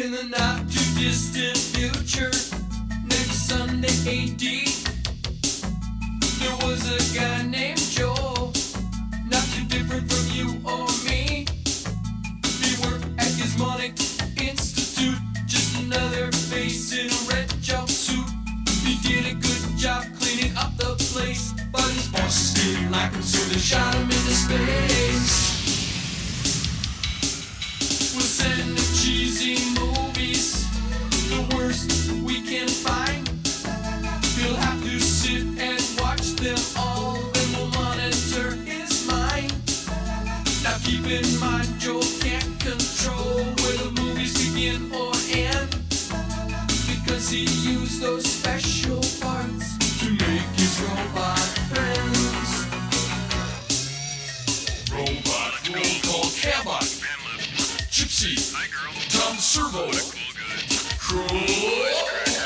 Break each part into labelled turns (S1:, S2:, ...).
S1: In the not too distant future, next Sunday AD, there was a guy named Joel, not too different from you or me. He worked at Gizmonic Institute, just another face in a red jumpsuit. He did a good job cleaning up the place, but his boss didn't like him, so they shot him into space. We'll send him cheesy movies, the worst we can find. He'll have to sit and watch them all, then we'll monitor his mind. Now keep in mind, Joel can't control where the movies begin or end, because he used those special parts to make his robot friends. Robot roll call Cabot, Gypsy, Tom Servo, Crow.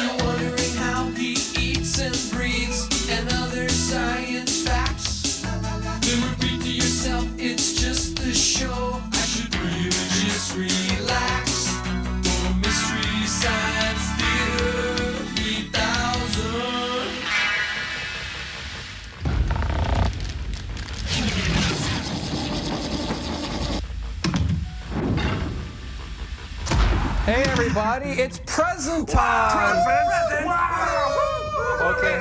S1: You're wondering how he eats and breathes and other science facts. Then repeat to yourself, it's just the show. I should really just relax. For Mystery Science Theater 3000.
S2: Hey everybody, it's present time! Okay,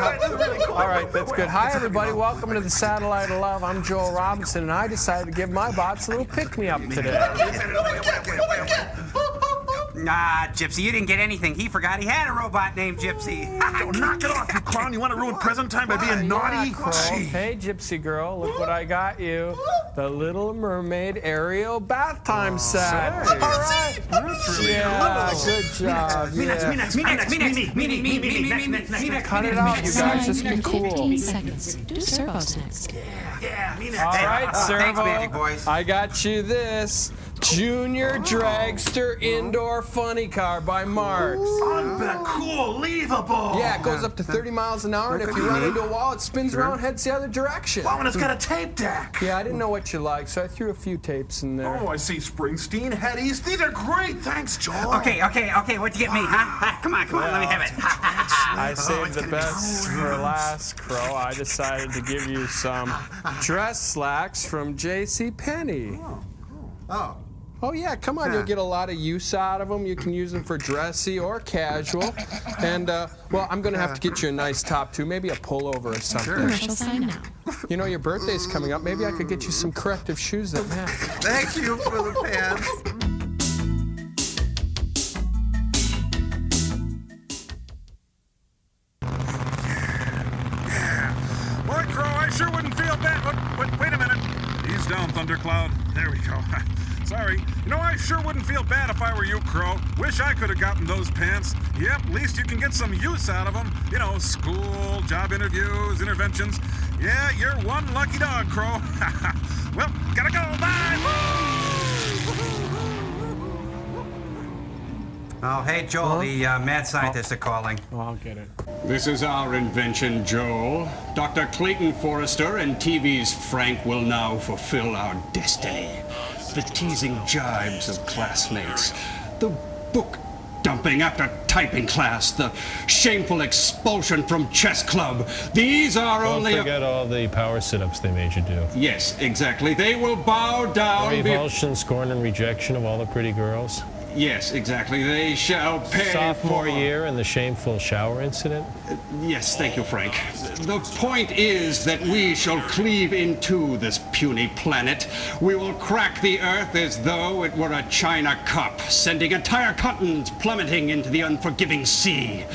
S2: all right, that's good. Hi everybody, welcome to the Satellite of Love. I'm Joel Robinson, and I decided to give my bots a little pick-me-up today.
S3: Nah, Gypsy, you didn't get anything. He forgot he had a robot named Gypsy.
S4: Don't knock it off, you clown. You want to ruin present time by being naughty?
S2: Crow. Hey, Gypsy girl, look what I got you. The Little Mermaid Ariel bath time set. All right. Yeah, good job.
S3: Me next.
S2: Cut it out, you guys. Just be cool.
S5: 15 seconds. Do Servo's next.
S3: Yeah, me next.
S2: All right, Servo.
S3: Thanks, Magic Boys.
S2: I got you this. Junior Dragster Indoor Funny Car by Marx.
S4: Unbelievable.
S2: Yeah, it goes up to 30 miles an hour, and if you run into a wall, it spins around, heads the other direction.
S4: Wow, and it's got a tape deck.
S2: Yeah, I didn't know what you liked, so I threw a few tapes in there.
S4: Oh, I see Springsteen, Hetties. These are great. Thanks, Joel.
S3: Okay, what'd you get me, huh? Come on, let me have it.
S2: I saved the best for last, Crow. I decided to give you some dress slacks from JCPenney. Oh, yeah, come on. You'll get a lot of use out of them. You can use them for dressy or casual. And, well, I'm going to have to get you a nice top, too. Maybe a pullover or something.
S5: Commercial sign now.
S2: You know, your birthday's coming up. Maybe I could get you some corrective shoes that match.
S6: Thank you for the pants.
S4: Boy, Crow, I sure wouldn't feel bad. Wait a minute. Ease down, Thundercloud. There we go. Sorry. You know, I sure wouldn't feel bad if I were you, Crow. Wish I could have gotten those pants. Yep, at least you can get some use out of them. You know, school, job interviews, interventions. Yeah, you're one lucky dog, Crow. Well, gotta go. Bye.
S3: Oh, hey, Joel, the mad scientists are calling.
S2: Oh, I'll get it.
S7: This is our invention, Joel. Dr. Clayton Forrester and TV's Frank will now fulfill our destiny. The teasing jibes of classmates, the book dumping after typing class, the shameful expulsion from chess club. These are only...
S8: Don't forget all the power sit-ups they made you do.
S7: Yes, exactly. They will bow down...
S8: The revulsion, scorn, and rejection of all the pretty girls.
S7: Yes, exactly. They shall pay
S8: Sophomore
S7: for...
S8: year and the shameful shower incident.
S7: Yes, thank you, Frank. The point is that we shall cleave into this puny planet. We will crack the Earth as though it were a china cup, sending entire continents plummeting into the unforgiving sea.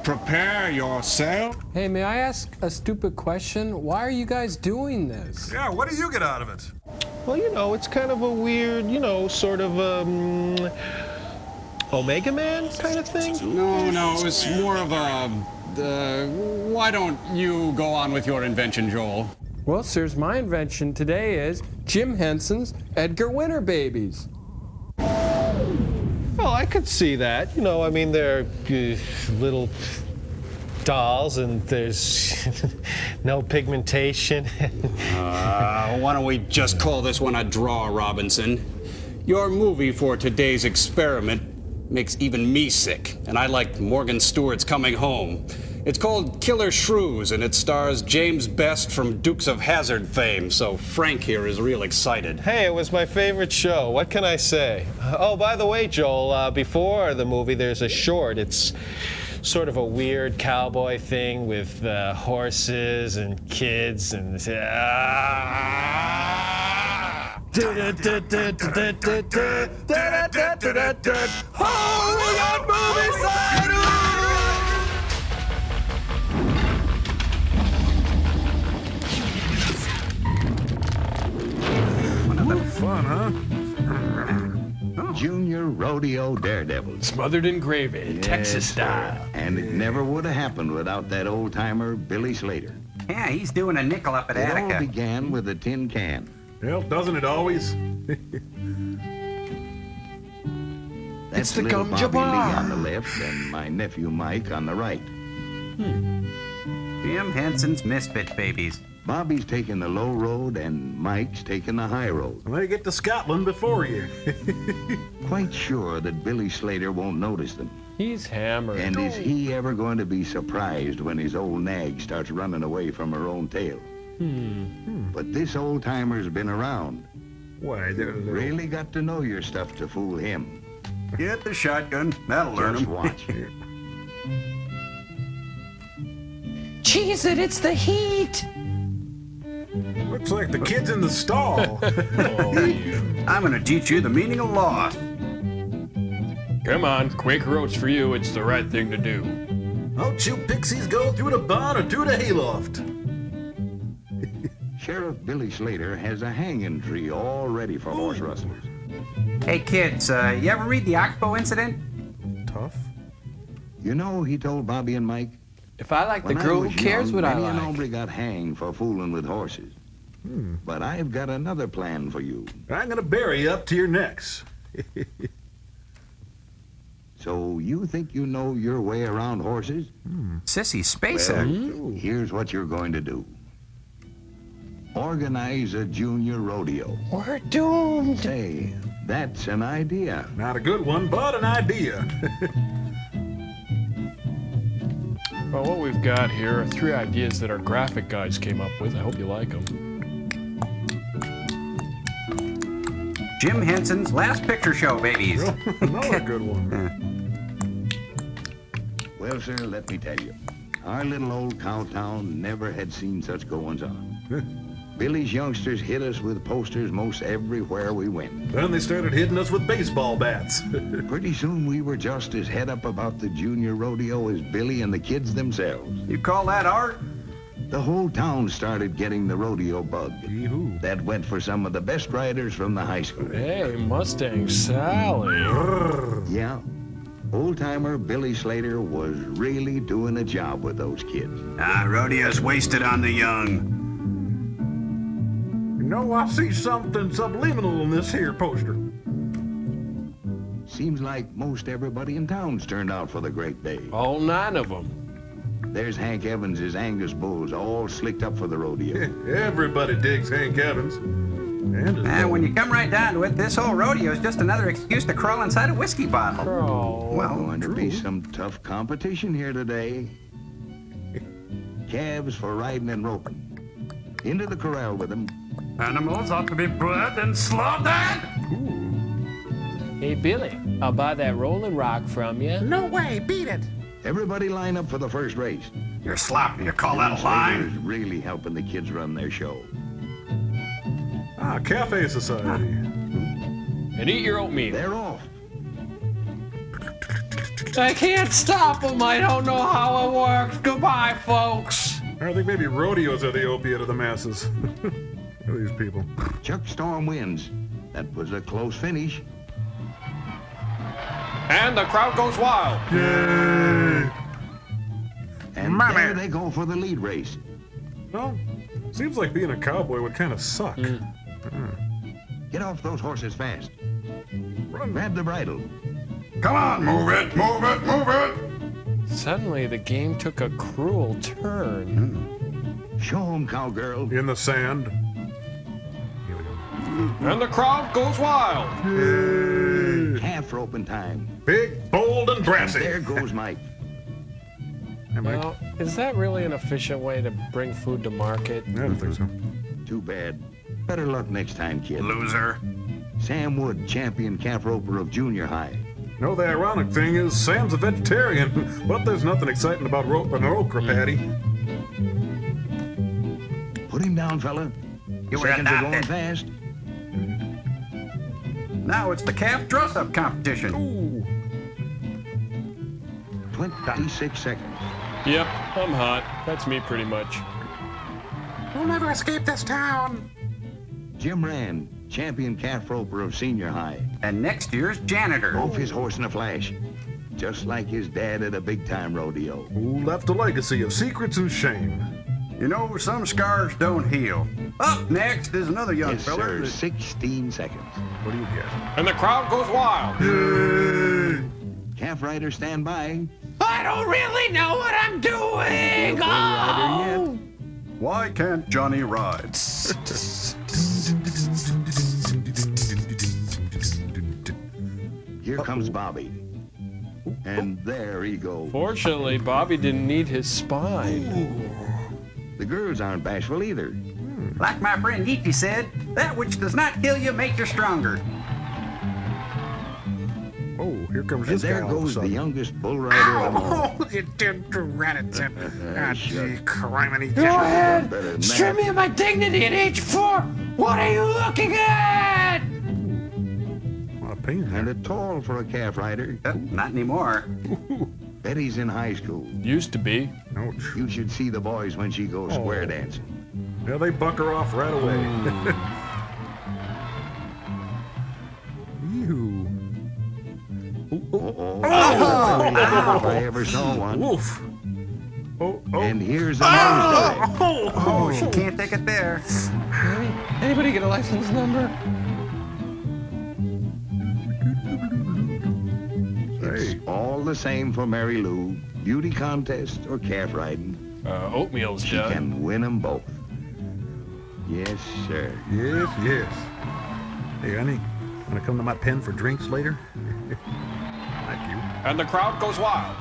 S7: Prepare yourself.
S2: Hey, may I ask a stupid question? Why are you guys doing this?
S4: Yeah, what do you get out of it?
S8: Well, you know, it's kind of a weird, you know, sort of, Omega Man kind of thing?
S7: No, it's more of a... why don't you go on with your invention, Joel?
S2: Well, sirs, my invention today is Jim Henson's Edgar Winter babies.
S8: Well, I could see that. You know, I mean, they're little dolls, and there's no pigmentation.
S7: Why don't we just call this one a draw, Robinson? Your movie for today's experiment makes even me sick, and I like Morgan Stewart's Coming Home. It's called Killer Shrews, and it stars James Best from Dukes of Hazzard fame, so Frank here is real excited.
S8: Hey, it was my favorite show. What can I say? Oh, by the way, Joel, before the movie, there's a short. It's sort of a weird cowboy thing with horses and kids and...
S2: Hollywood Movie Side!
S4: Fun, huh?
S9: Junior Rodeo Daredevil.
S2: Smothered in gravy, Texas style.
S9: And it never would have happened without that old-timer, Billy Slater.
S3: Yeah, he's doing a nickel up at
S9: It all
S3: Attica.
S9: began with a tin can.
S4: Well, doesn't it always?
S9: That's
S2: the
S9: little
S2: Gum
S9: Bobby
S2: Jabbar.
S9: Lee on the left and my nephew Mike on the right.
S3: Jim Henson's Misfit Babies.
S9: Bobby's taking the low road and Mike's taking the high road.
S4: They get to Scotland before you.
S9: Quite sure that Billy Slater won't notice them.
S2: He's hammered.
S9: And is he ever going to be surprised when his old nag starts running away from her own tail? But this old-timer's been around.
S4: Why, they're
S9: Really got to know your stuff to fool him.
S3: Get the shotgun. That'll learn
S9: Just
S3: him.
S9: watch.
S5: Cheese it, it's the heat!
S4: Looks like the kid's in the stall.
S3: I'm gonna teach you the meaning of law.
S2: Come on, Quaker Oats for you. It's the right thing to do.
S4: Out you pixies go through the barn or through the hayloft.
S9: Sheriff Billy Slater has a hanging tree all ready for horse rustlers.
S3: Hey kids, you ever read the Oxbow incident?
S4: Tough.
S9: You know, he told Bobby and Mike,
S2: If I like the
S9: when
S2: girl,
S9: I was
S2: who cares
S9: young,
S2: what I
S9: many an
S2: like?
S9: hombre got hanged for fooling with horses. But I've got another plan for you.
S4: I'm gonna bury you up to your necks.
S9: So you think you know your way around horses?
S3: Sissy Spacer.
S9: Well, here's what you're going to do. Organize a junior rodeo.
S5: We're doomed.
S9: Say, that's an idea.
S4: Not a good one, but an idea.
S2: Well, what we've got here are 3 ideas that our graphic guys came up with. I hope you like them.
S3: Jim Henson's Last Picture Show, babies.
S4: Another good one.
S9: Well, sir, let me tell you. Our little old cow town never had seen such goings-on. Billy's youngsters hit us with posters most everywhere we went.
S4: Then they started hitting us with baseball bats.
S9: Pretty soon we were just as head up about the junior rodeo as Billy and the kids themselves.
S3: You call that art?
S9: The whole town started getting the rodeo bug.
S4: Yee-hoo.
S9: That went for some of the best riders from the high school.
S2: Hey, Mustang Sally.
S9: Yeah, old-timer Billy Slater was really doing a job with those kids.
S3: Rodeo's wasted on the young.
S4: You know, I see something subliminal in this here poster.
S9: Seems like most everybody in town's turned out for the great day.
S2: All 9 of them.
S9: There's Hank Evans's Angus bulls all slicked up for the rodeo.
S4: Everybody digs Hank Evans. And his
S3: When you come right down to it, this whole rodeo is just another excuse to crawl inside a whiskey bottle.
S2: Oh,
S3: Well,
S9: Going to be some tough competition here today. Calves for riding and roping. Into the corral with them.
S3: animals ought to be bred and slaughtered.
S2: hey, Billy, I'll buy that Rolling Rock from you.
S6: No way, beat it.
S9: Everybody line up for the first race.
S3: You're sloppy. You call that a
S9: Slater's
S3: line?
S9: really helping the kids run their show.
S4: Cafe Society.
S2: And eat your oatmeal.
S9: They're off.
S2: I can't stop them. I don't know how it works. Goodbye, folks.
S4: I think maybe rodeos are the opiate of the masses. These people.
S9: Chuck Storm wins. That was a close finish.
S2: And the crowd goes wild.
S4: Yay!
S9: And there they go for the lead race.
S4: Well, seems like being a cowboy would kind of suck.
S9: Get off those horses fast. Grab the bridle.
S3: Come on, move it, move it, move it.
S2: Suddenly, the game took a cruel turn.
S9: Show 'em, cowgirl.
S4: In the sand.
S2: And the crowd goes wild.
S9: Half roping time.
S4: Big, bold, and brassy.
S9: There goes Mike.
S4: Hey, Mike.
S2: Now, is that really an efficient way to bring food to market?
S4: I don't think so.
S9: Too bad. Better luck next time, kid.
S3: Loser.
S9: Sam Wood, champion calf roper of junior high.
S4: You know, the ironic thing is Sam's a vegetarian, but there's nothing exciting about roping an okra patty.
S9: Put him down, fella.
S3: You were
S9: Seconds are going
S3: adopted.
S9: fast.
S3: Now it's the calf dress-up competition.
S4: Ooh.
S9: 26 seconds.
S2: Yep, I'm hot. That's me pretty much.
S4: We'll never escape this town.
S9: Jim Rand, champion calf roper of senior high.
S3: And next year's janitor.
S9: Off his horse in a flash. Just like his dad at a big-time rodeo.
S4: Who left a legacy of secrets and shame?
S3: You know, some scars don't heal. Up next is another young
S9: Yes,
S3: fella.
S9: sir.
S3: that-
S9: 16 seconds.
S4: What do you get?
S2: And the crowd goes wild.
S9: Calf rider, stand by.
S5: I don't really know what I'm doing.
S9: Bull rider yet?
S5: Oh.
S3: Why can't Johnny ride?
S9: Here comes Bobby. And there he goes.
S2: Fortunately, Bobby didn't need his spine.
S9: The girls aren't bashful either.
S3: Like my friend Nietzsche said, that which does not kill you makes you stronger.
S4: Oh, here comes
S9: And
S4: this guy
S9: there
S4: all of a
S9: goes the
S4: sudden.
S9: youngest bull rider of them all.
S4: Oh, you did rat-a-tat. Ah, gee, criminy.
S5: Go ahead.
S9: Better than
S5: Strip
S9: that.
S5: me of my dignity at age 4. What are you looking at?
S4: A lot of pain there.
S9: And a tall for a calf rider.
S3: Not anymore.
S9: Betty's in high school.
S2: Used to be.
S4: Ouch.
S9: You should see the boys when she goes square dancing.
S4: Yeah, they buck her off right away. Ew.
S9: Oh, if I ever saw one.
S4: Woof. Oh, oh.
S9: And here's a nosedive.
S3: Oh, she can't take it there.
S2: Anybody get a license number?
S9: It's all the same for Mary Lou. Beauty contest or calf riding.
S2: Oatmeal's
S9: She
S2: done.
S9: can win them both. Yes, sir.
S4: Yes, yes. Hey, honey, wanna come to my pen for drinks later? Thank you.
S2: And the crowd goes wild.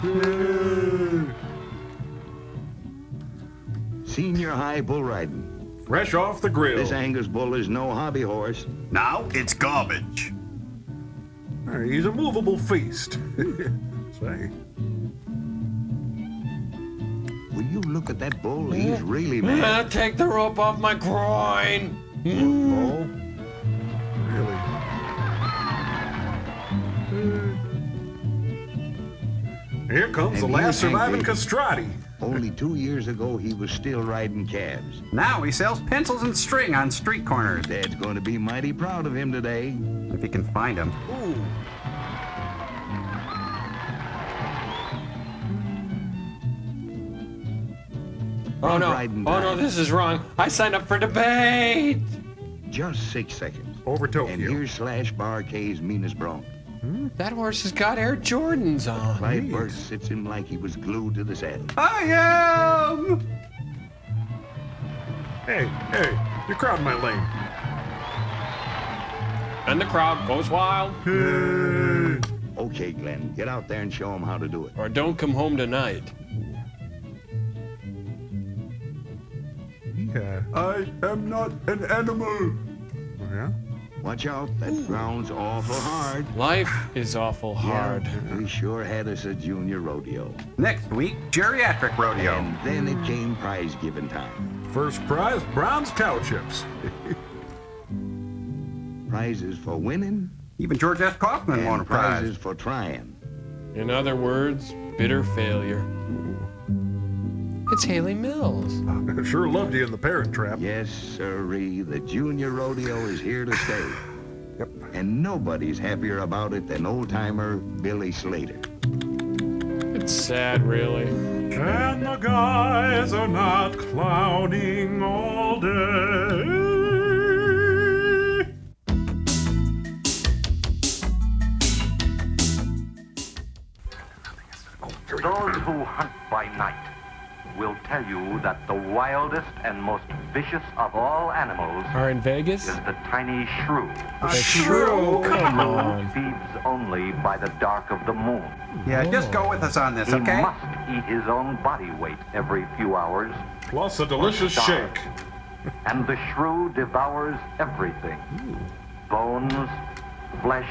S9: Senior high bull riding.
S4: Fresh off the grill.
S9: This Angus bull is no hobby horse.
S3: Now it's garbage.
S4: He's a movable feast. Say.
S9: Will you look at that bull? He's really mad.
S2: Take the rope off my groin.
S4: Bull? Really? Here comes the
S9: And
S4: last
S9: he's
S4: surviving
S9: angry.
S4: castrati.
S9: Only 2 years ago, he was still riding calves.
S3: Now he sells pencils and string on street corners.
S9: Dad's going to be mighty proud of him today.
S3: If he can find him.
S4: Ooh.
S2: Oh no.
S9: Riding
S2: Oh no,
S9: time.
S2: this is wrong. I signed up for debate.
S9: Just 6 seconds.
S4: Over
S9: And
S4: Tokyo.
S9: here's Slash Bar K's meanest bronc.
S2: That horse has got Air Jordans on.
S9: Clyde Burt sits him like he was glued to the saddle.
S3: I am!
S4: Hey, hey, you're crowding my lane.
S2: And the crowd goes wild.
S9: Okay, Glenn, get out there and show him how to do it.
S2: Or don't come home tonight.
S4: Yeah.
S3: I am not an animal.
S4: Yeah?
S9: Watch out, that ground's awful hard.
S2: Life is awful hard.
S9: Yeah, we sure had us a junior rodeo.
S3: Next week, geriatric rodeo.
S9: And then it came prize giving time.
S4: First prize, Brown's cow chips.
S9: Prizes for winning
S3: Even George S. Kaufman won a
S9: and
S3: prize.
S9: prizes for trying.
S2: In other words, bitter failure. It's Haley Mills.
S4: Sure loved you in the Parent Trap.
S9: Yes, sirree, the junior rodeo is here to stay.
S4: Yep.
S9: And nobody's happier about it than old-timer Billy Slater.
S2: It's sad, really.
S4: And the guys are not clowning all day.
S10: To those who hunt by night, will tell you that the wildest and most vicious of all animals
S2: Are in Vegas?
S10: is the tiny shrew.
S3: A shrew?
S2: Come on.
S10: Feeds only by the dark of the moon.
S3: Yeah, just go with us on this,
S10: He
S3: okay?
S10: must eat his own body weight every few hours.
S4: Plus a delicious
S10: Starve.
S4: shake.
S10: And the shrew devours everything. Bones, flesh,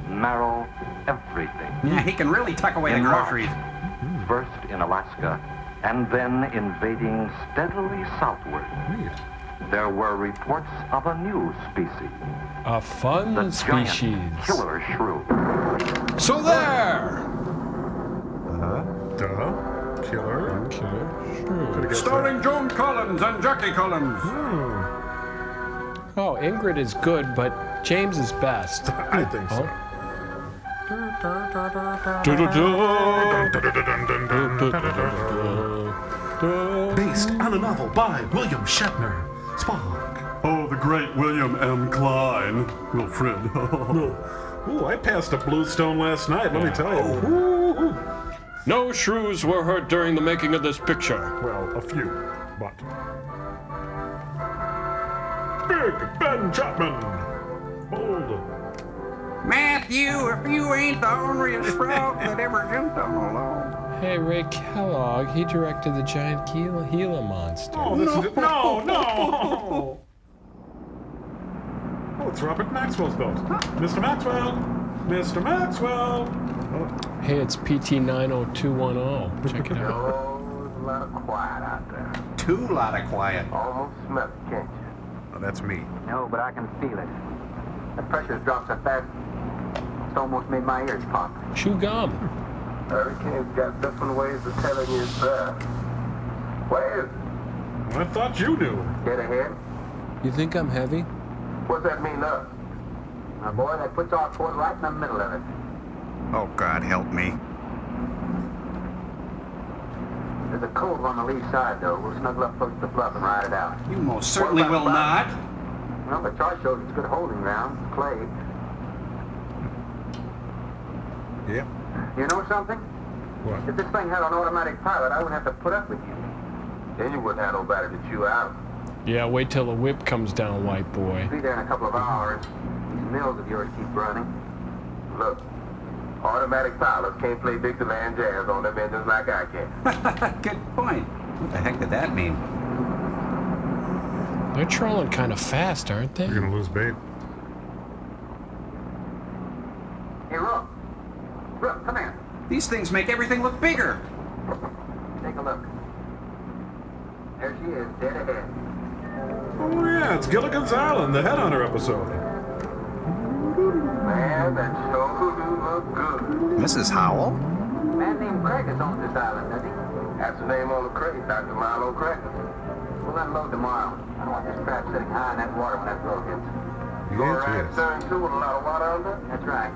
S10: marrow, everything.
S3: Yeah, he can really tuck away the
S10: In
S3: groceries.
S10: March, first in Alaska, and then invading steadily southward. There were reports of a new species.
S2: A fun
S10: The
S2: species.
S10: giant killer shrew.
S2: So there!
S4: Killer.
S2: Sure.
S7: Starring Joan Collins and Jackie Collins.
S2: Oh, Ingrid is good, but James is best.
S4: I think so.
S11: Based on a novel by William Shatner. Spock.
S7: Oh, the great William M. Klein. Wilfred.
S4: Ooh, I passed a Bluestone last night, let me tell you. Ooh.
S2: No shrews were hurt during the making of this picture.
S4: Well, a few, but... Big Ben Chapman! Bold.
S3: Matthew, if you ain't the orneriest frog that ever jumped on a log.
S2: Hey, Ray Kellogg, he directed the giant Gila monster.
S4: Oh, this is... No! Oh, it's Robert Maxwell's boat. Mr. Maxwell! Mr. Maxwell! Oh.
S2: Hey, it's PT-90210. Check it out.
S10: Oh, there's a lot of quiet out there.
S3: Too lot of quiet.
S10: Almost smell it, can't you?
S4: Oh, that's me.
S10: No, but I can feel it. The pressure's dropped so fast, it's almost made my ears pop.
S2: Chew gum.
S10: Hurricane's got different ways of telling you it's there. Where is it?
S4: I thought you knew.
S10: Get ahead.
S2: You think I'm heavy?
S10: What's that mean, up? Now, boy, that puts our port right in the middle of it.
S3: Oh, God, help me.
S10: There's a cove on the lee side, though. We'll snuggle up close to the bluff and ride it out.
S3: You most certainly
S10: What
S3: will
S10: about
S3: not.
S10: Well, the chart shows it's good holding ground. Clay.
S4: Yeah.
S10: You know something?
S4: What?
S10: If this thing had an automatic pilot, I wouldn't have to put up with you. Then you wouldn't have nobody to chew out.
S2: Yeah, wait till the whip comes down, white boy.
S10: Be there in a couple of hours. These mills of yours keep running. Look, automatic pilots can't play Dixieland jazz on them engines like I can.
S3: Good point. What the heck did that mean?
S2: They're trolling kind of fast, aren't they?
S4: You're gonna lose bait.
S10: Hey, Rook. Rook, come here.
S3: These things make everything look bigger.
S10: Take a look. There she is, dead ahead.
S4: Oh, yeah, it's Gilligan's Island, the Headhunter episode.
S10: Man, that sure do look good.
S3: Mrs. Howell?
S10: A man named Craig is on this island, doesn't he? That's the name on the crate, Dr. Milo Craig. We'll unload tomorrow. I don't want this crab sitting high in that water when that blow hits. You go around stern too with a lot of water under? That's right.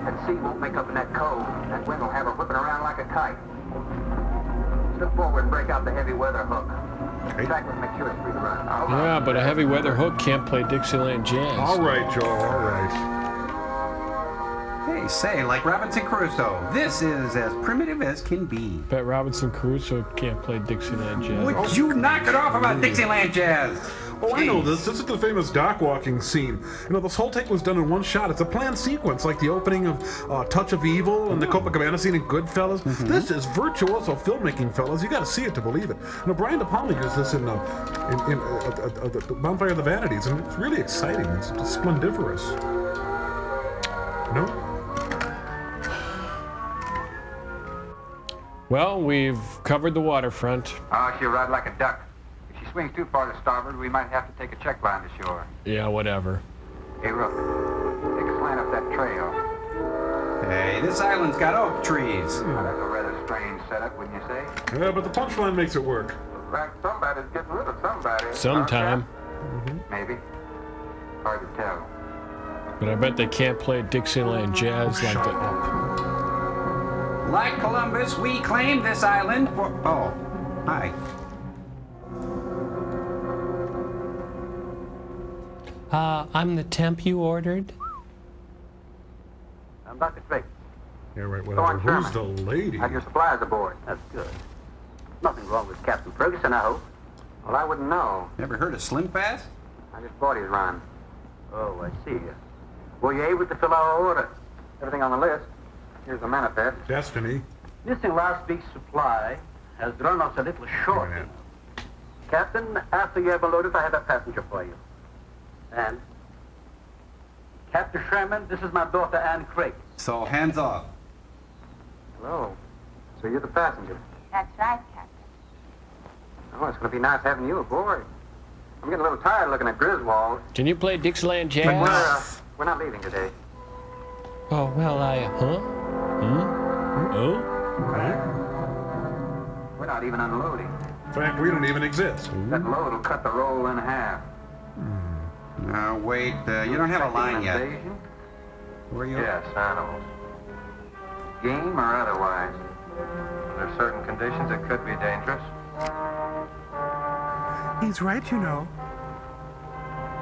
S10: That sea won't make up in that cove. That wind will have her whipping around like a kite. Slip forward and break out the heavy weather hook. Track with McCure Street run.
S2: Yeah, but a heavy weather hook can't play Dixieland jazz.
S4: All right, Joel, all right.
S3: Hey, say, like Robinson Crusoe, this is as primitive as can be.
S2: Bet Robinson Crusoe can't play Dixieland jazz.
S3: Would you knock it off about Dixieland jazz?
S4: Oh, I know this. This is the famous dock walking scene. You know, this whole take was done in one shot. It's a planned sequence, like the opening of Touch of Evil and the Copacabana scene in Goodfellas. This is virtuoso filmmaking, fellas. You got to see it to believe it. You know, Brian De Palma used this in the Bonfire of the Vanities, and it's really exciting. It's splendiferous. No?
S2: Well, we've covered the waterfront.
S10: Oh, she'll ride like a duck. If she swings too far to starboard, we might have to take a check line to shore.
S2: Yeah, whatever.
S10: Hey, Rook, take a slant up that trail.
S3: Hey, this island's got oak trees.
S10: Now, that's a rather strange setup, wouldn't you say?
S4: Yeah, but the punchline makes it work.
S10: Looks like somebody's getting rid of somebody.
S2: Sometime.
S10: Maybe. Hard to tell.
S2: But I bet they can't play Dixieland jazz like that.
S3: Like Columbus, we claimed this island for... Oh, hi.
S5: I'm the temp you ordered.
S10: I'm Dr. Drake.
S4: Yeah, right,
S10: Go on,
S4: whatever. Who's
S10: Sherman.
S4: the lady?
S10: Have your supplies aboard. That's good. Nothing wrong with Captain Ferguson, I hope. Well, I wouldn't know.
S3: Never heard of Slim Fast?
S10: I just bought his run. Oh, I see. Were you able to fill our order? Everything on the list. Here's the manifest.
S4: Destiny.
S10: Missing last week's supply has run us a little short. Captain, after you have loaded, I have a passenger for you. And Captain Sherman, this is my daughter, Anne Craig.
S3: So, hands off.
S10: Hello. So you're the passenger.
S12: That's right, Captain.
S10: Oh, it's going to be nice having you aboard. I'm getting a little tired looking at Griswold.
S5: Can you play Dixieland Jazz?
S10: But we're not leaving today.
S5: Oh, well,
S10: We're not even unloading.
S4: In fact, we don't even exist.
S10: That load will cut the roll in half.
S3: Now, wait, you don't have a line yet. Were you?
S10: Yes, animals. Game or otherwise. Under certain conditions, it could be dangerous.
S11: He's right, you know.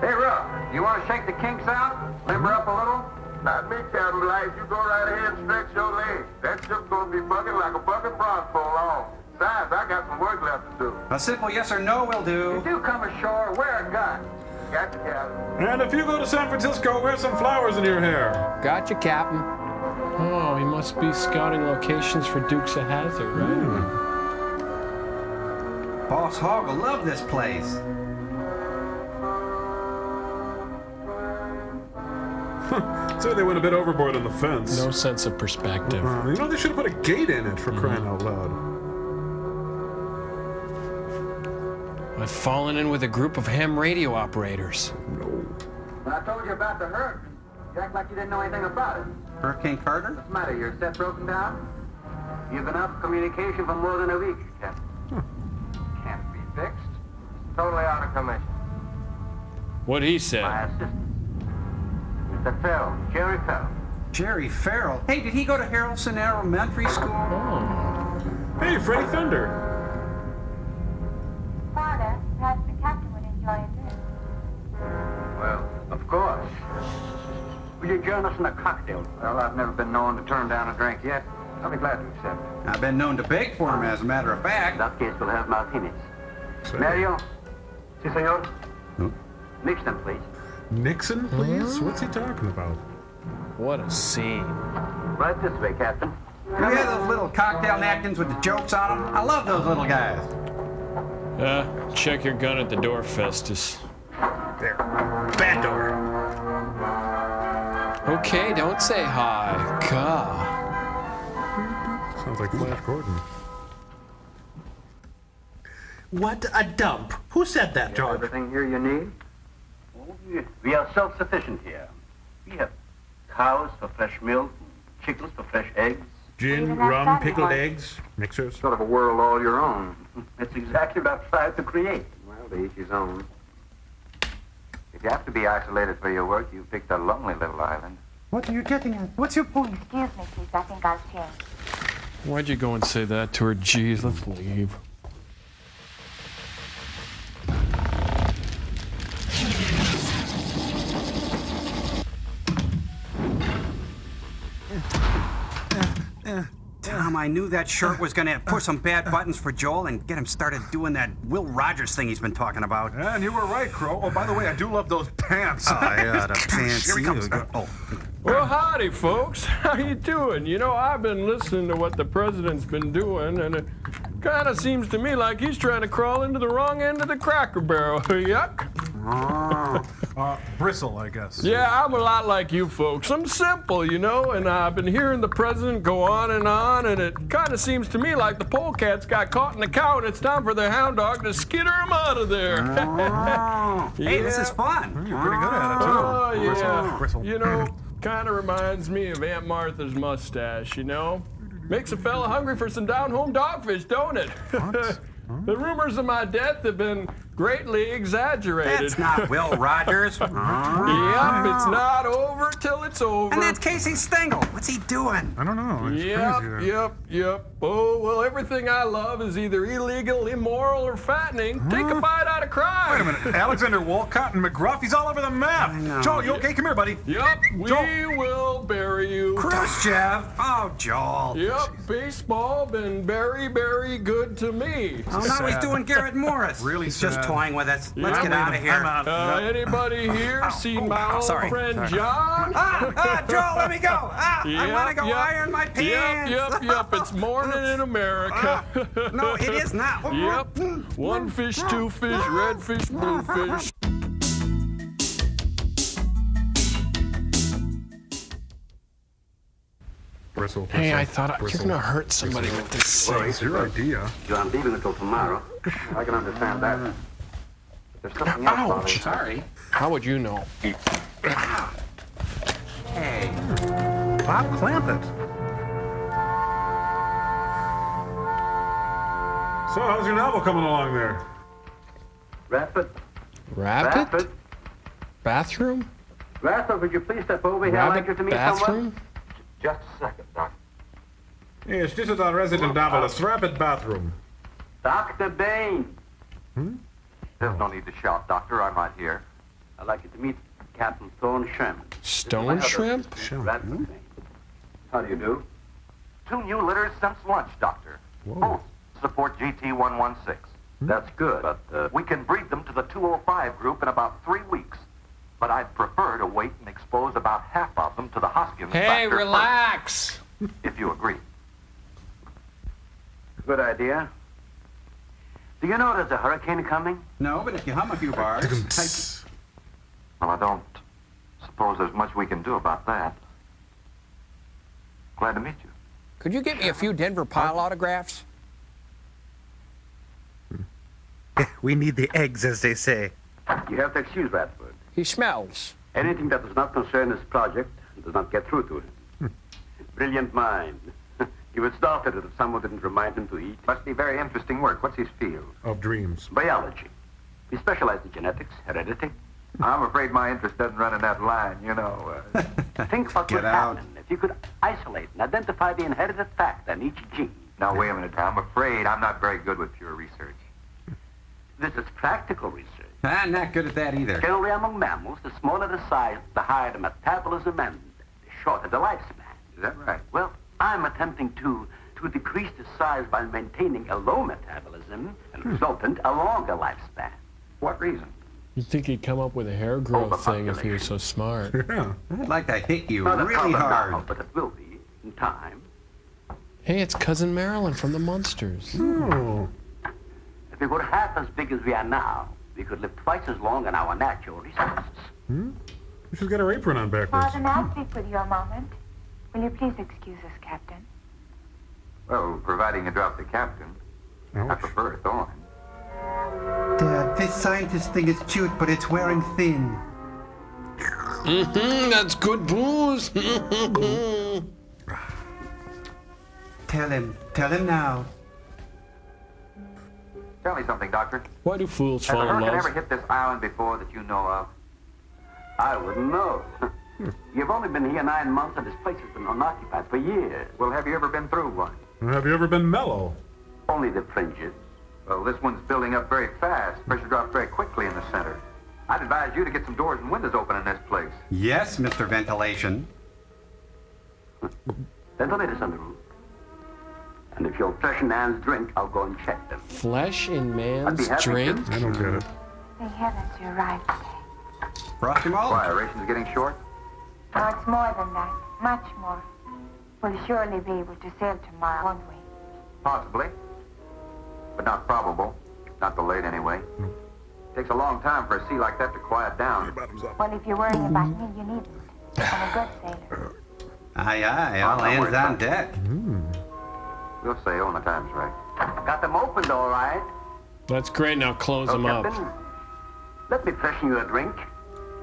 S10: Hey, Ruff, you want to shake the kinks out? Limber up a little? Not me, Captain Life. You go right ahead and stretch your legs. That ship's going to be bucking like a bucket bronze pole long. Besides, I got some work left to do.
S3: A simple yes or no will do.
S10: If you come ashore, wear a gun. Gotcha, Captain.
S4: And if you go to San Francisco, wear some flowers in your hair.
S2: Gotcha, Captain.
S5: Oh, he must be scouting locations for Dukes of Hazzard, right?
S3: Boss Hogg will love this place.
S4: Say they went a bit overboard on the fence.
S5: No sense of perspective.
S4: You know, they should have put a gate in it for crying out loud.
S5: I've fallen in with a group of ham radio operators.
S10: When I told you about the hurricane, you act like you didn't know anything about it.
S3: Hurricane Carter?
S10: What's the matter? Your set broken down? You've been up communication for more than a week, Captain. Can't be fixed. Totally out of commission.
S5: What'd he say?
S10: My assistant. Mr. Farrell. Jerry Farrell.
S3: Jerry Farrell? Hey, did he go to Harrelson Elementary School?
S5: Oh.
S4: Hey, Freddie Thunder.
S12: Father, perhaps the captain would enjoy a drink.
S10: Well, of course. Would you join us in a cocktail? Well, I've never been known to turn down a drink yet. I'll be glad to accept it.
S3: I've been known to beg for him, as a matter of fact.
S10: In that case, we'll have martinis. Mario? Si, senor? Nixon, please.
S4: Nixon, please? What's he talking about?
S2: What a scene.
S10: Right this way, Captain.
S3: You have those little cocktail napkins with the jokes on them? I love those little guys.
S5: Check your gun at the door, Festus.
S4: There. Bad door.
S2: Okay, don't say hi. God.
S4: Sounds like Flash Gordon.
S11: What a dump. Who said that, George?
S10: Everything here you need? We are self-sufficient here. We have cows for fresh milk, chickens for fresh eggs.
S4: Gin, rum, pickled eggs, mixers.
S10: Sort of a world all your own. It's exactly what I've tried to create. Well, to each his own. If you have to be isolated for your work, you picked a lonely little island.
S3: What are you getting at? What's your point?
S12: Excuse me, please. I think I'll change.
S2: Why'd you go and say that to her? Jeez, let's leave.
S3: Tom, I knew that shirt was going to push some bad buttons for Joel and get him started doing that Will Rogers thing he's been talking about.
S4: And you were right, Crow. Oh, by the way, I do love those pants.
S3: Oh, yeah, the pants.
S4: Here he comes.
S2: Well, howdy, folks. How you doing? You know, I've been listening to what the president's been doing, and it kind of seems to me like he's trying to crawl into the wrong end of the Cracker Barrel. Yuck.
S4: Bristle, I guess.
S2: Yeah, I'm a lot like you folks. I'm simple, you know, and I've been hearing the president go on, and it kind of seems to me like the polecats got caught in the cow, and it's time for the hound dog to skitter him out of there.
S3: Hey, this is fun.
S4: You're pretty good at it, too.
S2: Oh, yeah.
S4: Bristle.
S2: You know, kind of reminds me of Aunt Martha's mustache, you know? Makes a fella hungry for some down-home dogfish, don't it? The rumors of my death have been greatly exaggerated.
S3: That's not Will Rogers.
S2: Yep, it's not over till it's over.
S3: And that's Casey Stengel. What's he doing?
S4: I don't know. It's crazy.
S2: Yep. Oh, well, everything I love is either illegal, immoral, or fattening. Take a bite out of crime.
S4: Wait a minute. Alexander Wolcott and McGruff, he's all over the map. Joel, you okay? Come here, buddy.
S2: Yep, we will bury you.
S3: Khrushchev. Oh, Joel.
S2: Yep, baseball been very, very good to me.
S3: Oh, now he's doing Garrett Morris.
S4: Really
S3: He's just
S4: sad.
S3: toying with us. Let's
S2: Yeah,
S3: get out of here.
S4: I'm out.
S2: Anybody here see my old friend John?
S3: Joel, let me go. I want to go iron my pants.
S2: Yep. It's morning in America.
S3: No, it is not.
S2: Yep. One fish, two fish, red fish, blue fish.
S5: Hey, I thought you're gonna hurt somebody with this thing.
S4: It's your idea.
S10: I'm leaving until tomorrow. I can understand that. But there's something else,
S5: Ouch.
S3: Sorry.
S5: How would you know?
S3: Hey.
S4: Bob Clampett. So, how's your novel coming along there?
S10: Rapid.
S5: Rabbit? Bathroom?
S10: Rapid, would you please step over here? I'd like you to meet someone.
S5: Bathroom?
S10: Just a second, Doctor.
S4: Yes, this is our resident novelist, Rapid Bathroom.
S10: Dr. Bain. There's no need to shout, Doctor. I'm right here. I'd like you to meet Captain Stone Sherman.
S5: Stone Shrimp?
S10: That's his name. How do you do? 2 new litters since lunch, Doctor. Both support GT116. That's good, but we can breed them to the 205 group in about 3 weeks. But I'd prefer to wait and expose about half of them to the Hoskins
S5: Hey,
S10: factor
S5: relax.
S10: first, if you agree. Good idea. Do you know there's a hurricane coming?
S3: No, but if you hum a few bars.
S10: Well, I don't suppose there's much we can do about that. Glad to meet you.
S13: Could you get me a few Denver Pile autographs?
S6: We need the eggs, as they say.
S10: You have to excuse Radford.
S13: He smells.
S10: Anything that does not concern this project does not get through to him. Brilliant mind. He would stop it if someone didn't remind him to eat. Must be very interesting work. What's his field?
S4: Of dreams.
S10: Biology. He specialized in genetics, heredity. I'm afraid my interest doesn't run in that line, you know. Think what would happen if you could isolate and identify the inherited factor in each gene. Now, wait a minute. I'm afraid I'm not very good with pure research. This is practical research.
S3: I'm not good at that either.
S10: Generally, among mammals, the smaller the size, the higher the metabolism and the shorter the lifespan. Is that right? Well, I'm attempting to decrease the size by maintaining a low metabolism and resultant a longer lifespan. What reason?
S5: You'd think he'd come up with a hair growth thing if he was so smart.
S3: Yeah. I'd like to hit you
S10: Not a
S3: really
S10: problem
S3: hard.
S10: now, but it will be in time.
S5: Hey, it's Cousin Marilyn from the Munsters.
S10: If we were half as big as we are now, we could live twice as long on our natural resources.
S4: You should get her apron on backwards.
S12: Father, may I speak with you a moment? Will you please excuse us, Captain?
S10: Well, providing you drop the captain, I prefer it on.
S3: Dad, this scientist thing is cute, but it's wearing thin.
S5: That's good booze.
S3: Tell him now.
S10: Tell me something, Doctor.
S5: Why do fools
S10: Has a
S5: fall in
S10: hurricane
S5: love?
S10: ever hit this island before that you know of? I wouldn't know. You've only been here 9 months, and this place has been unoccupied for years. Well, have you ever been through one?
S4: Have you ever been mellow?
S10: Only the fringes. Well, this one's building up very fast. Pressure drops very quickly in the center. I'd advise you to get some doors and windows open in this place.
S3: Yes, Mr. Ventilation.
S10: Ventilators on the roof. And if you'll flesh in man's drink, I'll go and check them.
S5: Flesh in
S10: I'd be
S5: man's
S10: happy to.
S5: drink?
S4: I don't get it.
S12: Thank heavens you're right today.
S3: Frosty Malt?
S10: Why, ration's getting short?
S12: No, it's more than that. Much more. We'll surely be able to sail tomorrow, won't we?
S10: Possibly. But not probable. Not delayed anyway. Takes a long time for a sea like that to quiet down.
S12: Well, if you're worrying about me, you needn't. I'm a good sailor.
S3: Aye, aye, all
S10: I'm not
S3: hands
S10: worried
S3: on
S10: about
S3: deck.
S10: We'll say when the time's right. Got them opened, all right.
S5: That's great. Now close them up.
S10: Captain, let me freshen you a drink.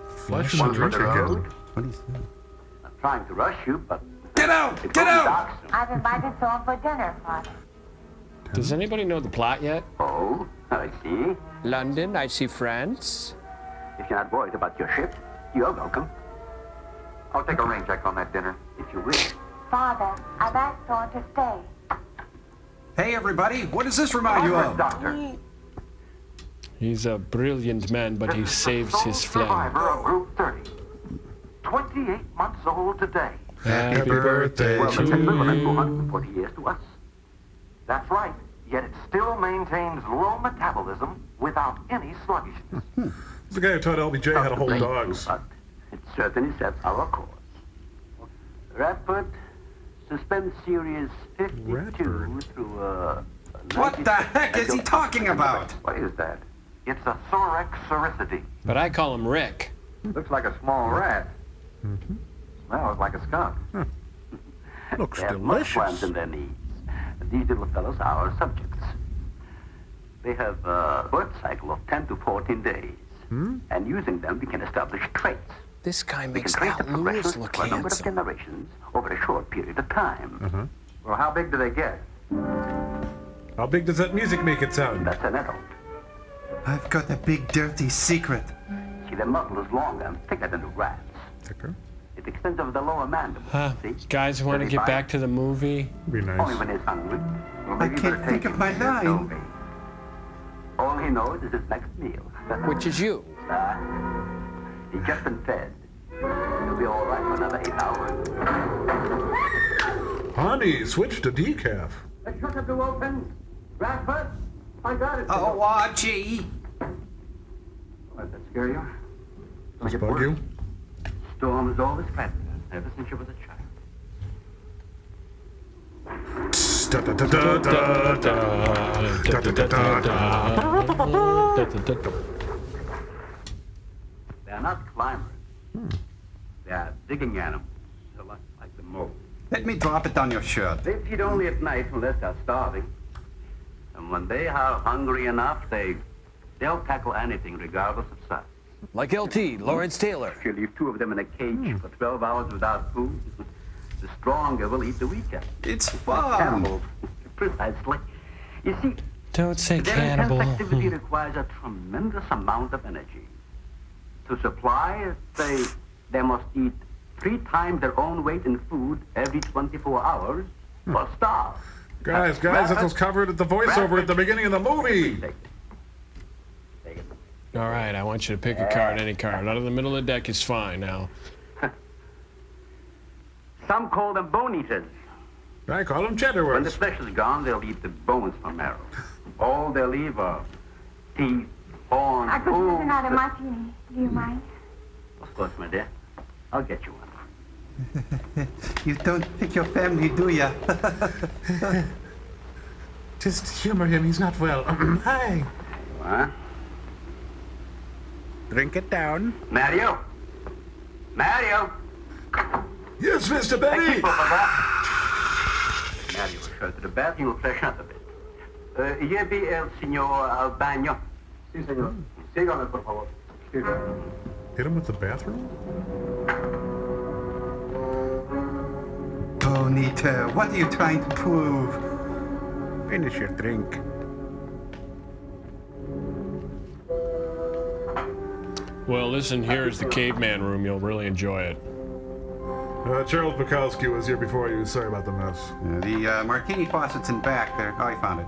S4: Flesh
S10: One
S4: and
S10: for
S4: drink
S10: the road.
S4: again.
S3: What is that?
S10: I'm trying to rush you, but...
S3: Get out!
S10: it
S3: Get
S10: will be
S3: out!
S10: dark soon.
S12: I've invited someone for dinner, Father.
S5: Does anybody know the plot yet?
S10: Oh, I see.
S13: London, I see France.
S10: If you're not worried about your ship, you're welcome. I'll take a rain check on that dinner, if you wish.
S12: Father, I've asked Dawn to stay.
S3: Hey, everybody, what does this remind you of?
S10: Doctor.
S5: He's a brilliant man, but he saves his flame.
S10: Survivor of Group 30. 28 months old today.
S5: Happy birthday
S10: Well,
S5: to
S10: it's equivalent to
S5: you.
S10: 140 years to us. That's right. Yet it still maintains low metabolism without any sluggishness.
S4: It's the guy who taught LBJ how to hold dogs.
S10: But it certainly sets our course. Radford, suspend series 52 through
S3: What the heck is he talking about?
S10: What is that? It's a Thorax cericidae.
S5: But I call him Rick.
S10: Looks like a small rat. Smells like a skunk.
S6: Looks
S10: They have much plans in their knees. These little fellows are our subjects. They have a birth cycle of 10 to 14 days. And using them, we can establish traits.
S13: This guy
S10: We can
S13: makes
S10: trace
S13: Al
S10: the progression
S13: Lewis look
S10: for a number of
S13: handsome.
S10: generations over a short period of time.
S14: Well, how big do they get?
S4: How big does that music make it sound?
S10: That's an adult.
S3: I've got a big dirty secret.
S10: See, their muzzle is longer and thicker than the rat's.
S4: Thicker?
S10: It extends over the lower mandible. See?
S5: Guys, want to get back to the movie?
S4: Be
S10: Only
S4: nice.
S10: when he's hungry. Well,
S3: I
S10: maybe you
S3: can't
S10: better
S3: think
S10: take
S3: of my
S10: him.
S3: line.
S10: All he knows is his next meal.
S13: Which is you.
S10: He's just been fed. He'll be all right for another 8 hours.
S4: Honey, switch to decaf.
S10: The shutter door open. Radford, I got it.
S3: Oh, gee.
S10: Let that scare you?
S4: Does this bug you?
S10: Storm has always frightened her ever since she was a They're not climbers. They are digging animals, like the mole.
S3: Let me drop it on your shirt.
S10: They feed only at night unless they're starving. And when they are hungry enough, they'll tackle anything regardless of size.
S13: Like LT, Lawrence Taylor.
S10: If you leave 2 of them in a cage for 12 hours without food, the stronger will eat the weaker.
S3: It's fun.
S10: Cannibals. Precisely. You see,
S5: Don't say
S10: their
S5: cannibal.
S10: intense activity requires a tremendous amount of energy. To supply it, they must eat 3 times their own weight in food every 24 hours or starve.
S4: Guys, that was covered at the voiceover at the beginning of the movie.
S5: All right, I want you to pick a card, any card. Out of the middle of the deck is fine now.
S10: Some call them bone eaters.
S4: I call them
S10: When the
S4: cheddarwoods.
S10: flesh is gone, they'll eat the bones from marrow. All they'll leave are teeth, horns,
S12: I could use
S10: hooves.
S12: another martini. Do you mind?
S10: Of course, my dear. I'll get you one.
S3: You don't pick your family, do ya?
S11: Just humor him. He's not well. Hi.
S10: Huh?
S6: Drink it down.
S10: Mario? Mario?
S4: Yes, Mr.
S10: Thank
S4: Benny.
S10: you for that. Mario will show to the bathroom will freshen up a bit. Lleve el señor al baño. Sí, señor. Sígame, por favor.
S4: Hit him with the bathroom?
S3: Bonita, what are you trying to prove?
S6: Finish your drink.
S5: Well, listen, here is the caveman room. You'll really enjoy it.
S4: Charles Bukowski was here before you. Sorry about the mess.
S3: The martini faucet's in back there. Oh, I found it.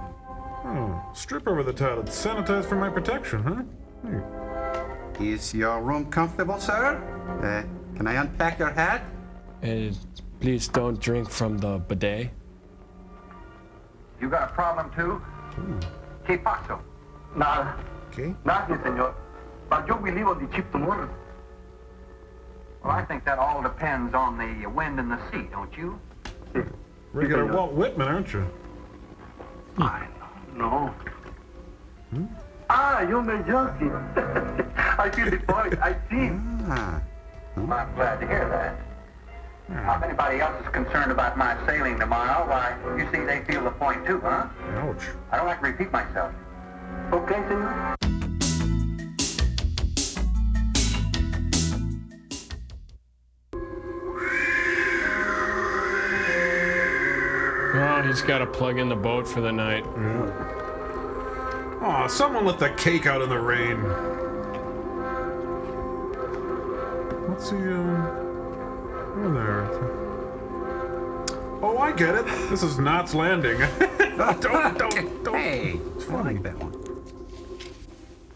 S4: Oh, strip over the tile. It's sanitized for my protection, huh? Hey.
S3: Is your room comfortable, sir? Can I unpack your hat?
S5: Please don't drink from the bidet.
S14: You got a problem too? ¿Qué pasó? Nada.
S4: Okay.
S14: Nothing, señor. But yo vivo de chip tomorrow. Well, I think that all depends on the wind and the sea, don't you?
S4: Regular Walt Whitman, aren't you?
S10: I know. Ah, you're my junkie. I feel the point. I see.
S14: Well, I'm glad to hear that. Now, if anybody else is concerned about my sailing tomorrow, why, you see they feel the point too, huh?
S4: Ouch.
S14: I don't like to repeat myself. Okay, senor?
S5: Oh, he's got to plug in the boat for the night.
S4: Aw, someone let the cake out in the rain. What's the, oh, there. Oh, I get it. This is Knots Landing. don't.
S3: Hey, I like that one.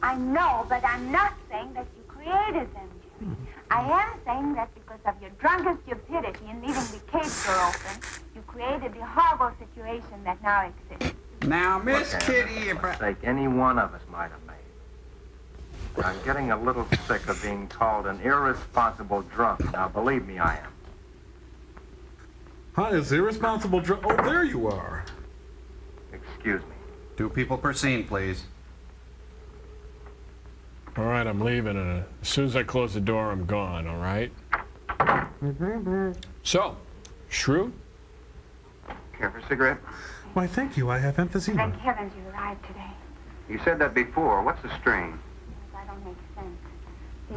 S12: I know, but I'm not saying that you created them, Jerry. I am saying that because of your drunken stupidity in leaving the cage door open, you created the horrible situation that now exists.
S3: Now, Miss Kitty, if I...
S10: Mistake any one of us might have made. I'm getting a little sick of being called an irresponsible drunk. Now, believe me, I am.
S4: Hi, is irresponsible drunk? Oh, there you are.
S10: Excuse me.
S3: 2 people per scene, please.
S5: All right, I'm leaving, and as soon as I close the door, I'm gone, all right? So, Shrew?
S10: Care for a cigarette?
S4: Why, thank you. I have emphysema.
S12: Thank heavens you arrived today.
S10: You said that before. What's the strain?
S12: That don't make sense.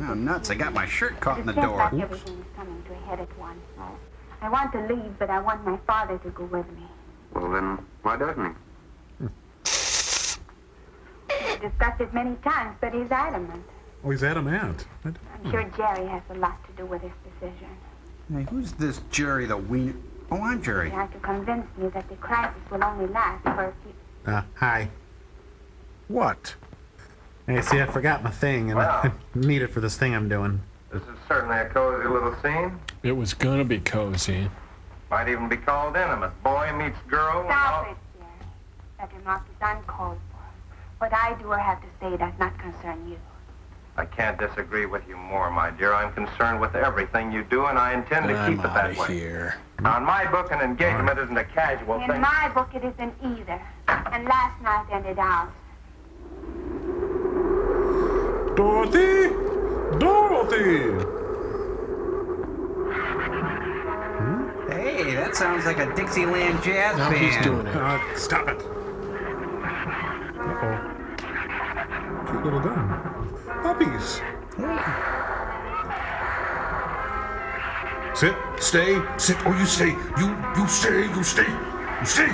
S3: Oh, nuts. I got my shirt caught in the
S12: It seems
S3: door.
S12: like everything is coming to a head at once. I want to leave, but I want my father to go with me.
S10: Well, then, why doesn't he?
S12: We've discussed it many times, but he's adamant.
S4: Oh, he's adamant.
S12: I'm sure Jerry has a lot to do with his decision.
S3: Hey, who's this Jerry the wiener? Oh, I'm Jerry.
S12: He had to convince me that the crisis will only last for a few...
S6: Hi. What? Hey, see, I forgot my thing, and I need it for this thing I'm doing.
S10: This is certainly a cozy little scene.
S5: It was gonna be cozy.
S10: Might even be called intimate. Boy meets girl.
S12: Stop it, Jerry. That remark is uncalled for. What I do or have to say does not concern you.
S10: I can't disagree with you more, my dear. I'm concerned with everything you do, and I intend to keep it that way.
S5: Here.
S10: Now, in my book, an engagement isn't a casual
S12: In
S10: thing.
S12: my book, it isn't either. And last night ended out.
S4: Dorothy! Dorothy!
S3: Hey, that sounds like a Dixieland jazz
S5: Now
S3: band.
S5: he's doing it.
S4: Stop it. Uh-oh. Cute little gun. Puppies. Sit, stay, sit. Oh, you stay. You stay, you stay. You stay.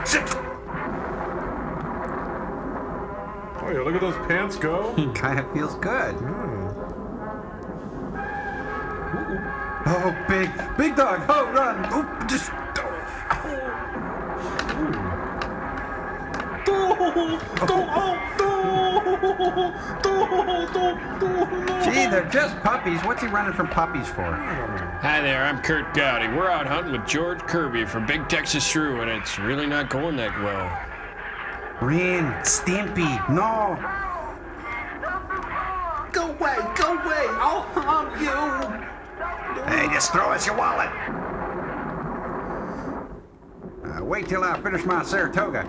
S4: Sit. Oh, yeah, look at those pants go.
S3: Kind of feels good. Oh, big dog. Oh, run. Oh, just... Gee, they're just puppies. What's he running from puppies for?
S5: Hi there, I'm Kurt Gowdy. We're out hunting with George Kirby for Big Texas Shrew, and it's really not going that well.
S3: Ren, Stimpy, no.
S6: Go away, I'll harm you.
S3: Hey, just throw us your wallet. Wait till I finish my Saratoga.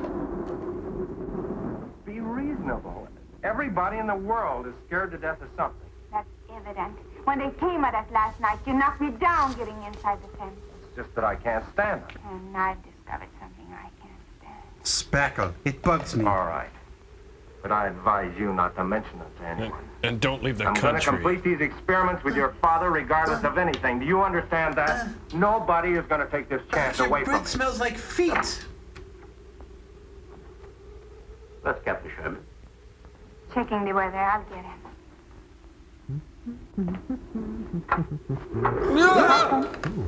S10: Be reasonable. Everybody in the world is scared to death of something.
S12: That's evident. When they came at us last night, you knocked me down getting inside the fence.
S10: It's just that I can't stand them.
S12: And I've discovered something I can't stand.
S3: Spackle, it bugs me.
S10: All right. But I advise you not to mention it to anyone.
S5: And don't leave the
S10: I'm going to
S5: country.
S10: complete these experiments with your father regardless of anything. Do you understand that? Nobody is going to take this chance away from me.
S6: Breath smells like feet.
S10: Let's get the Sherman.
S12: Checking the weather, I'll get him.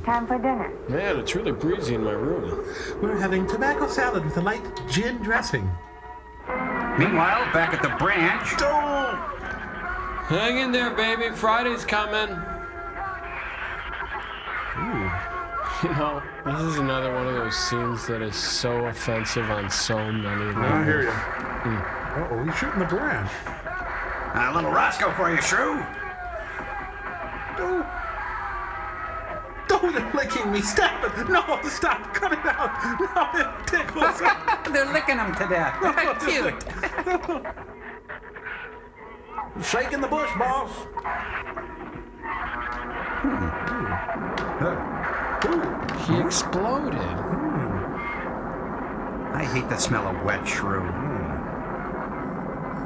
S12: Time for dinner.
S5: Man, it's really breezy in my room.
S6: We're having tomato salad with a light gin dressing.
S3: Meanwhile, back at the branch.
S5: Hang in there, baby. Friday's coming. You know, this is another one of those scenes that is so offensive on so many levels.
S4: I hear you. Uh-oh, he's shooting the branch.
S3: A little Roscoe for you, Shrew.
S6: Don't, you're licking me. Stop it. No, stop. Cut it out. No, it tickles.
S3: They're licking him to death. Cute.
S6: Shaking the bush, boss.
S5: He exploded.
S3: I hate the smell of wet Shrew.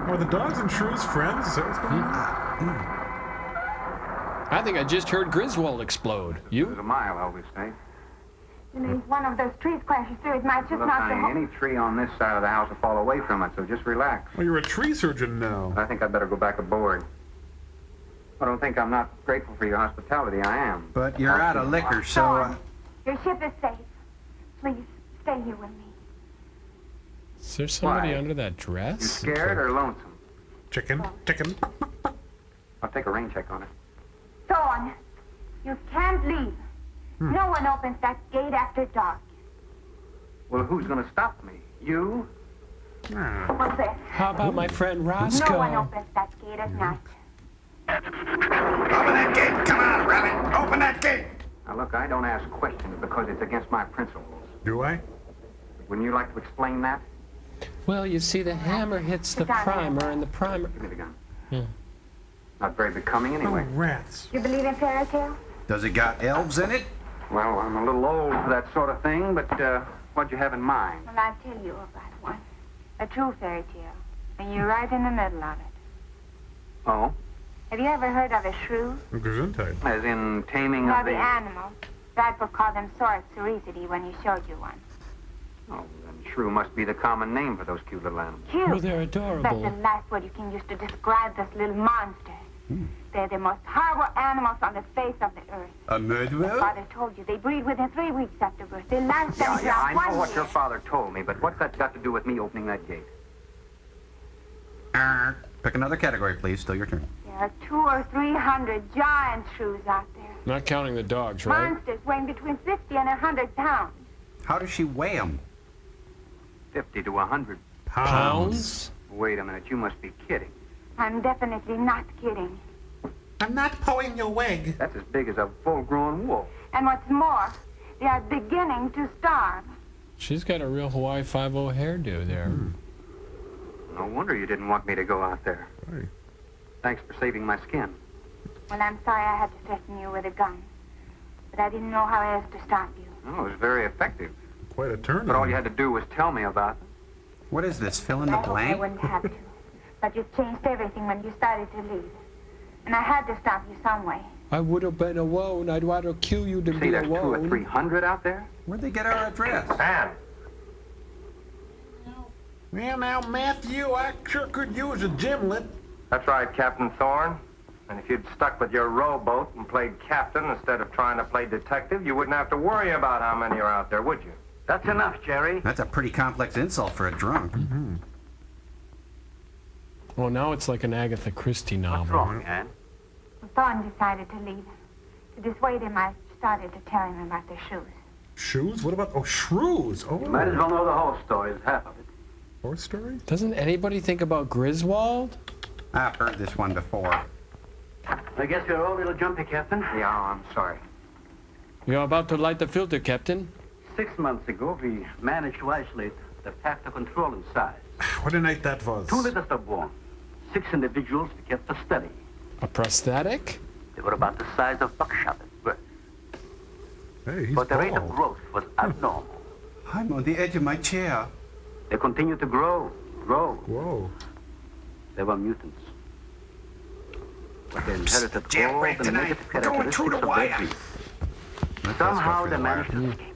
S4: Are the dogs and Shrew's friends? Is that what's going on?
S5: I think I just heard Griswold explode. You?
S10: It was a mile, Elvis, State.
S12: And if one of those trees crashes through, it might just
S14: Look,
S12: knock the
S14: honey,
S12: whole...
S14: any tree on this side of the house will fall away from it, so just relax.
S4: Well, you're a tree surgeon now.
S14: I think I'd better go back aboard. I don't think I'm not grateful for your hospitality. I am.
S3: But you're out of liquor, so...
S12: Thorne, your ship is safe. Please, stay here with me.
S2: Is there somebody
S14: Why?
S2: under that
S14: You
S2: dress?
S14: scared or lonesome?
S6: Chicken.
S14: I'll take a rain check on it.
S12: Thorne, you can't leave. No one opens that gate after dark.
S14: Well, who's going to stop me? You?
S12: What's that?
S2: How about my friend
S12: No one
S2: Roscoe?
S12: opens that gate at night.
S3: Open that gate! Come on, Rabbit! Open that gate!
S14: Now, look, I don't ask questions because it's against my principles.
S6: Do I?
S14: Wouldn't you like to explain that?
S2: Well, you see, the hammer hits the primer, and the primer...
S14: Give me the gun.
S2: Yeah.
S14: Not very becoming anyway.
S6: Oh, rats.
S12: You believe in fairy tales?
S3: Does it got elves in it?
S14: Well, I'm a little old for that sort of thing, but what'd you have in mind?
S12: Well, I'll tell you about one. A true fairy tale. And you're right in the middle of it.
S14: Oh?
S12: Have you ever heard of a shrew?
S6: Gesundheit.
S14: As in taming
S12: Well,
S14: of
S12: the
S14: the...
S12: animal. Dad would call them Sorax Sericity when he showed you one.
S14: Oh, then shrew must be the common name for those cute little animals.
S12: Cute.
S2: Well, they're
S12: That's
S2: adorable.
S12: the last word you can use to describe those little monsters. They're the most horrible animals on the face of the earth.
S3: A
S12: Your
S3: murderer?
S12: father told you they breed within 3 weeks after birth. They last
S14: Yeah,
S12: until
S14: I
S12: 1
S14: know what
S12: year.
S14: your father told me, but what's that got to do with me opening that gate?
S3: Pick another category, please. Still your turn.
S12: There are 200 or 300 giant shrews out there.
S2: Not counting the dogs, right?
S12: Monsters weighing between 50 and 100 pounds.
S3: How does she weigh them?
S14: 50 to 100.
S2: Pounds?
S14: Wait a minute, you must be kidding.
S12: I'm definitely not kidding.
S6: I'm not pulling your wig.
S14: That's as big as a full-grown wolf.
S12: And what's more, they are beginning to starve.
S2: She's got a real Hawaii 5-0 hairdo there.
S14: No wonder you didn't want me to go out there.
S6: Hey.
S14: Thanks for saving my skin.
S12: Well, I'm sorry I had to threaten you with a gun. But I didn't know how else to stop you.
S14: Oh, it was very effective.
S6: Quite a turn.
S14: But all you had to do was tell me about it.
S3: What is this? Fill in the
S12: I hoped I
S3: blank?
S12: wouldn't have to. But you changed everything when you started to leave. And I had to stop you some way.
S2: I would have been alone. I'd rather kill you than
S14: See,
S2: be
S14: there's 200 or
S2: alone.
S14: 300 out there?
S3: Where'd they get our address?
S14: Ann.
S6: Well, now, Matthew, I sure could use a gimlet.
S15: That's right, Captain Thorne. And if you'd stuck with your rowboat and played captain instead of trying to play detective, you wouldn't have to worry about how many are out there, would you?
S14: That's enough, Jerry.
S3: That's a pretty complex insult for a drunk.
S2: Well, now it's like an Agatha Christie novel.
S14: What's wrong, Ann?
S12: Thorne decided to leave. To dissuade him, I started to tell him about the shoes.
S6: Shoes? What about... Oh, shrews. Oh.
S14: You might as well know the whole story as half of it.
S6: Horse story?
S2: Doesn't anybody think about Griswold?
S3: I've heard this one before.
S14: I guess you're all a little jumpy, Captain. Yeah, I'm sorry.
S2: You're about to light the filter, Captain.
S14: 6 months ago, we managed to isolate the factor control inside.
S6: What a night that was.
S14: 2 liters are born. 6 individuals we kept for study.
S2: A prosthetic?
S14: They were about the size of buckshot at birth.
S6: Hey, he's
S14: But the rate of
S6: bald.
S14: growth was abnormal.
S3: I'm on the edge of my chair.
S14: They continued to grow.
S6: Whoa.
S14: They were mutants. But they inherited all
S3: Jailbreak
S14: the
S3: tonight.
S14: negative
S3: We're going
S14: characteristics
S3: through the
S14: of their
S3: wire.
S14: breed. Somehow they managed to escape.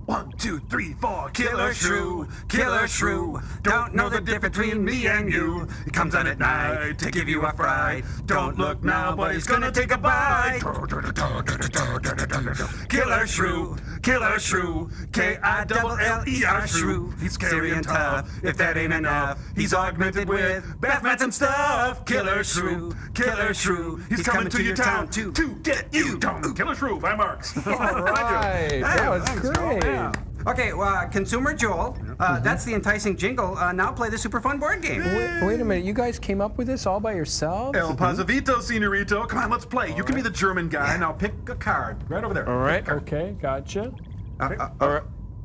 S3: One, two, three, four. Killer shrew, killer shrew. Don't know the difference between me and you. He comes out at night to give you a fright. Don't look now, but he's gonna take a bite. Killer shrew, K-I-double-L-E-R shrew. He's scary and tough. If that ain't enough, he's augmented with bath mats and stuff. Killer shrew, he's coming to your town to get you.
S4: Killer Shrew by Marks.
S2: All right. That was great.
S3: Okay, Consumer Joel, that's the enticing jingle. Now play the super fun board game.
S2: Wait a minute. You guys came up with this all by yourselves?
S4: El Pasavito, Senorito. Come on, let's play. You can be the German guy. Now pick a card right over there.
S2: All right. Okay. Gotcha. All right.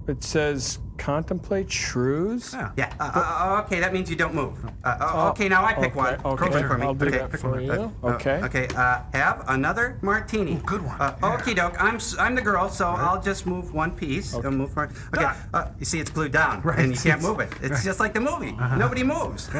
S2: It says contemplate shrews?
S3: Yeah. Okay, that means you don't move. Okay, now I pick one.
S2: Okay,
S3: Pick for me.
S2: I'll do
S3: Okay,
S2: that
S3: pick
S2: for
S3: one.
S2: you. Okay.
S3: Okay, have another martini.
S11: Good one.
S3: Okie doke. I'm the girl, so I'll just move one piece.
S2: Okay.
S3: I'll move for. Okay. You see, it's glued down, and you can't move it. It's just like the movie. Nobody moves. In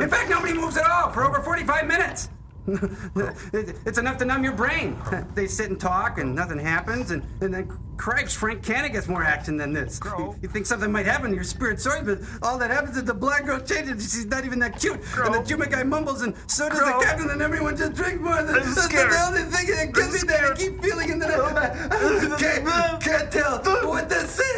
S3: fact, nobody moves at all for over 45 minutes. It's enough to numb your brain. They sit and talk and nothing happens, and then cripes, Frank Cannon gets more action than this. You think something might happen to your spirit soars, but all that happens is the black girl changes. She's not even that cute. And the Juma guy mumbles, and so does the captain, and everyone just drinks more. That's the only thing that gives me that I keep feeling, and then I can't tell what this is.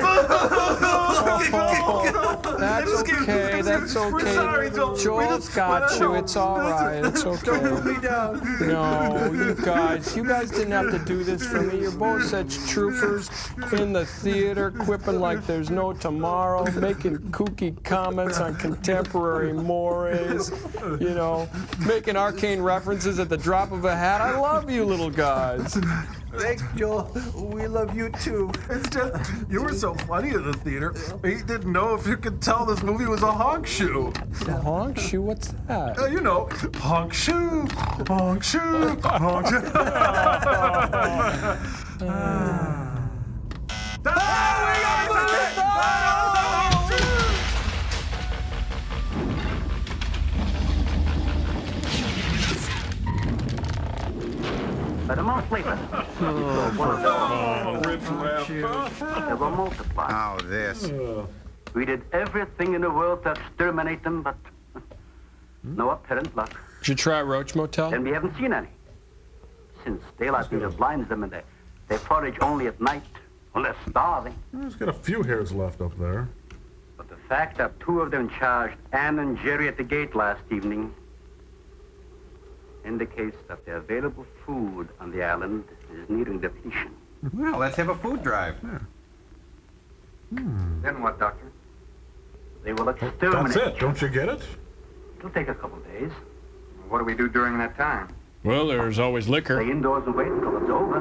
S2: That's okay. That's okay.
S11: We're sorry, Joel.
S2: Joel's got you. It's all right. It's okay.
S3: Don't move me down.
S2: No, you guys didn't have to do this for me. You're both such troopers in the theater, quipping like there's no tomorrow, making kooky comments on contemporary mores, you know, making arcane references at the drop of a hat. I love you little guys.
S11: Thanks, Joel. We love you too. It's just, you were so funny in the theater. He didn't know if you could tell this movie was a honk shoe.
S2: A honk shoe? What's that?
S11: You know, honk shoe, honk shoe, honk shoe.
S14: Let them all sleep. They will multiply.
S9: Oh, this.
S14: We did everything in the world to exterminate them, but no apparent luck.
S2: Did you try Roach Motel?
S14: And we haven't seen any. Since daylight either blinds them and they forage only at night, when they're starving.
S4: There's got a few hairs left up there.
S14: But the fact that two of them charged Ann and Jerry at the gate last evening indicates that the available food on the island is nearing depletion.
S3: Well, let's have a food drive.
S14: Then what, Doctor? They will exterminate.
S4: That's it. Don't you get it?
S14: It'll take a couple days. What do we do during that time?
S5: Well, there's always liquor.
S14: Stay indoors and wait until it's over.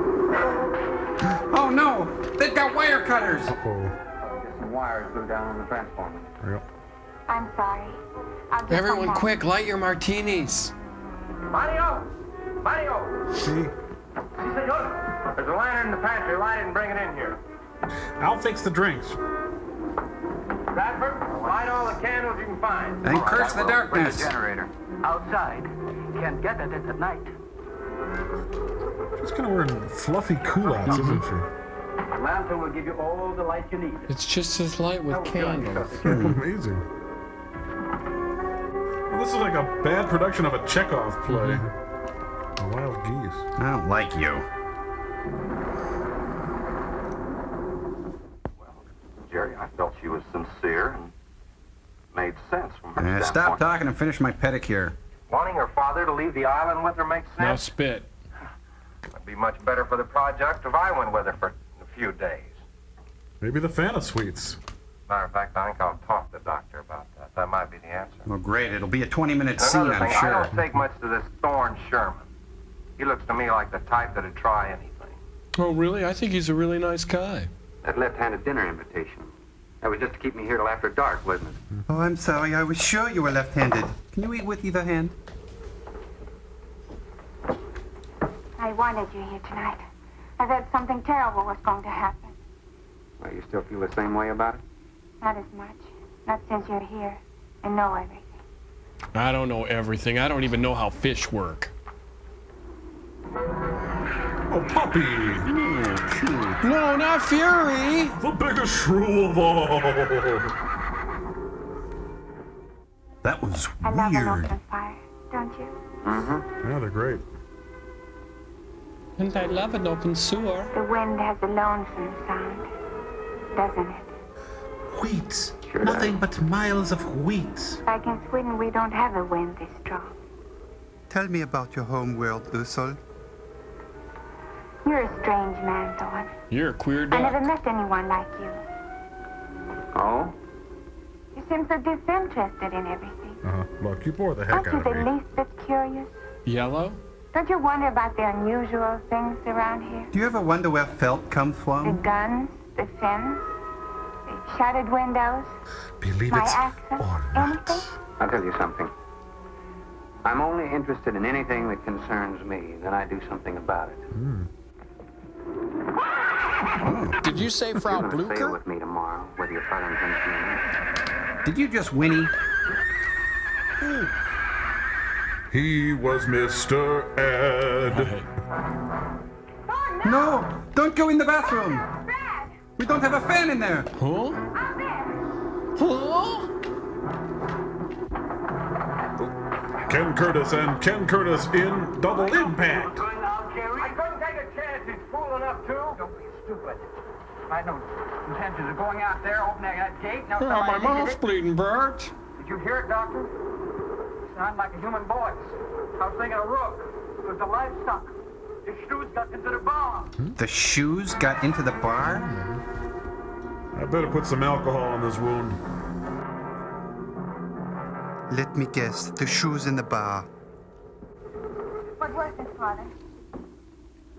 S3: Oh no! They've got wire cutters!
S14: Get some wires glued down on the transformer.
S4: Yep.
S12: I'm sorry. I'll get
S13: Everyone,
S12: some back.
S13: quick, light your martinis.
S15: Mario! Mario!
S4: See?
S15: Si, senor. There's a lantern in the pantry. Light it and bring it in here.
S4: I'll fix the drinks.
S15: Bradford, light all the candles you can find.
S3: And curse the darkness.
S14: Bring the generator. Outside. Can't get at it at night.
S4: She's kind of wearing fluffy culottes, isn't she?
S14: The lantern will give you all the light you need.
S2: It's just as light with candles.
S4: Amazing. Well, this is like a bad production of a Chekhov play. The Wild Geese.
S3: I don't like you.
S14: Jerry, I felt she was sincere and made sense from her standpoint.
S3: Stop talking and finish my pedicure.
S15: Wanting her father to leave the island with her makes sense.
S5: Now spit.
S15: It'd be much better for the project if I went with her for a few days.
S4: Maybe the Fanta Suites.
S15: Matter of fact, I think I'll talk to the doctor about that. That might be the answer.
S3: Well, great. It'll be a 20-minute scene,
S15: Another
S3: I'm
S15: thing,
S3: sure.
S15: I don't take much to this Thorne Sherman. He looks to me like the type that'd try anything.
S2: Oh, really? I think he's a really nice guy.
S14: That left-handed dinner invitation. That was just to keep me here till after dark, wasn't it?
S3: Oh, I'm sorry. I was sure you were left-handed. Can you eat with either hand?
S12: I wanted you here tonight. I thought something terrible was going to happen.
S14: Well, you still feel the same way about it?
S12: Not as much. Not since you're here and know everything.
S5: I don't know everything. I don't even know how fish work.
S4: Oh, Puppy!
S2: No, not Fury!
S4: The biggest shrew of all!
S3: That was
S12: I love an
S3: weird.
S12: open fire, don't you?
S14: Mm-hmm.
S4: Yeah, they're great.
S2: And I love an open sewer.
S12: The wind has a lonesome sound, doesn't it?
S6: Wheat. Nothing but miles of wheat.
S12: Like in Sweden, we don't have a wind this strong.
S3: Tell me about your home world, Ursul.
S12: You're a strange man, Thorne.
S5: You're a queer
S12: I
S5: dog.
S12: never met anyone like you.
S14: Oh?
S12: You seem so disinterested in everything.
S4: Look, you bore the heck
S12: Aren't you
S4: out of
S12: the
S4: me.
S12: least bit curious?
S5: Yellow?
S12: Don't you wonder about the unusual things around here?
S3: Do you ever wonder where felt comes
S12: The
S3: from?
S12: guns, the fins, the shuttered windows,
S6: Believe
S12: my
S6: it
S12: accent,
S6: or not.
S12: anything?
S14: I'll tell you something. I'm only interested in anything that concerns me. Then I do something about it.
S2: Did you say Frau
S14: You're gonna sail
S2: Blucher?
S14: with me tomorrow, whether you try and convince me.
S3: Did you just whinny?
S4: He was Mr. Ed.
S3: No! Don't go in the bathroom! We don't have a fan in there!
S2: Huh? Huh?
S4: Ken Curtis and Ken Curtis in Double Impact.
S14: I couldn't take a chance. He's fool enough to. Don't be stupid. I had no intentions of going out there, opening that gate. No,
S2: Oh, my
S14: somebody needed
S2: mouth's
S14: it.
S2: bleeding, Bert.
S14: Did you hear it, Doctor? Sound like a human voice. I was thinking of Rook. It was the livestock. His shoes got into the bar.
S3: The shoes got into the bar?
S4: I better put some alcohol on this wound.
S3: Let me guess. The shoes in the bar.
S12: What was it, Father?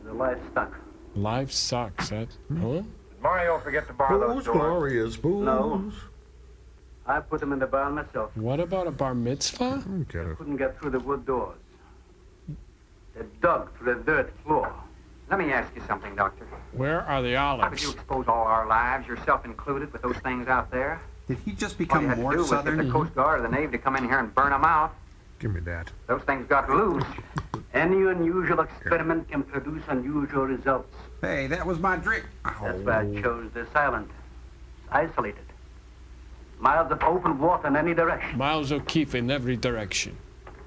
S14: The livestock.
S5: Life sucks. Huh?
S15: Did Mario forget to bar those
S4: Booze,
S15: doors?
S4: glorious booze.
S14: No. I put them in the bar myself.
S5: What about a bar mitzvah?
S4: Okay.
S14: Couldn't get through the wood doors. They dug through the dirt floor. Let me ask you something, Doctor.
S5: Where are the
S14: How could
S5: olives?
S14: you expose all our lives, yourself included, with those things out there?
S3: Did he just
S14: All you
S3: become
S14: had to
S3: more
S14: do was get
S3: southern?
S14: the Coast Guard or the Navy to come in here and burn them out.
S4: Give me that.
S14: Those things got loose. Any unusual experiment can produce unusual results.
S3: Hey, that was my drink.
S14: That's why I chose this island. Isolated. Miles of open water in any direction.
S5: Miles O'Keefe in every direction.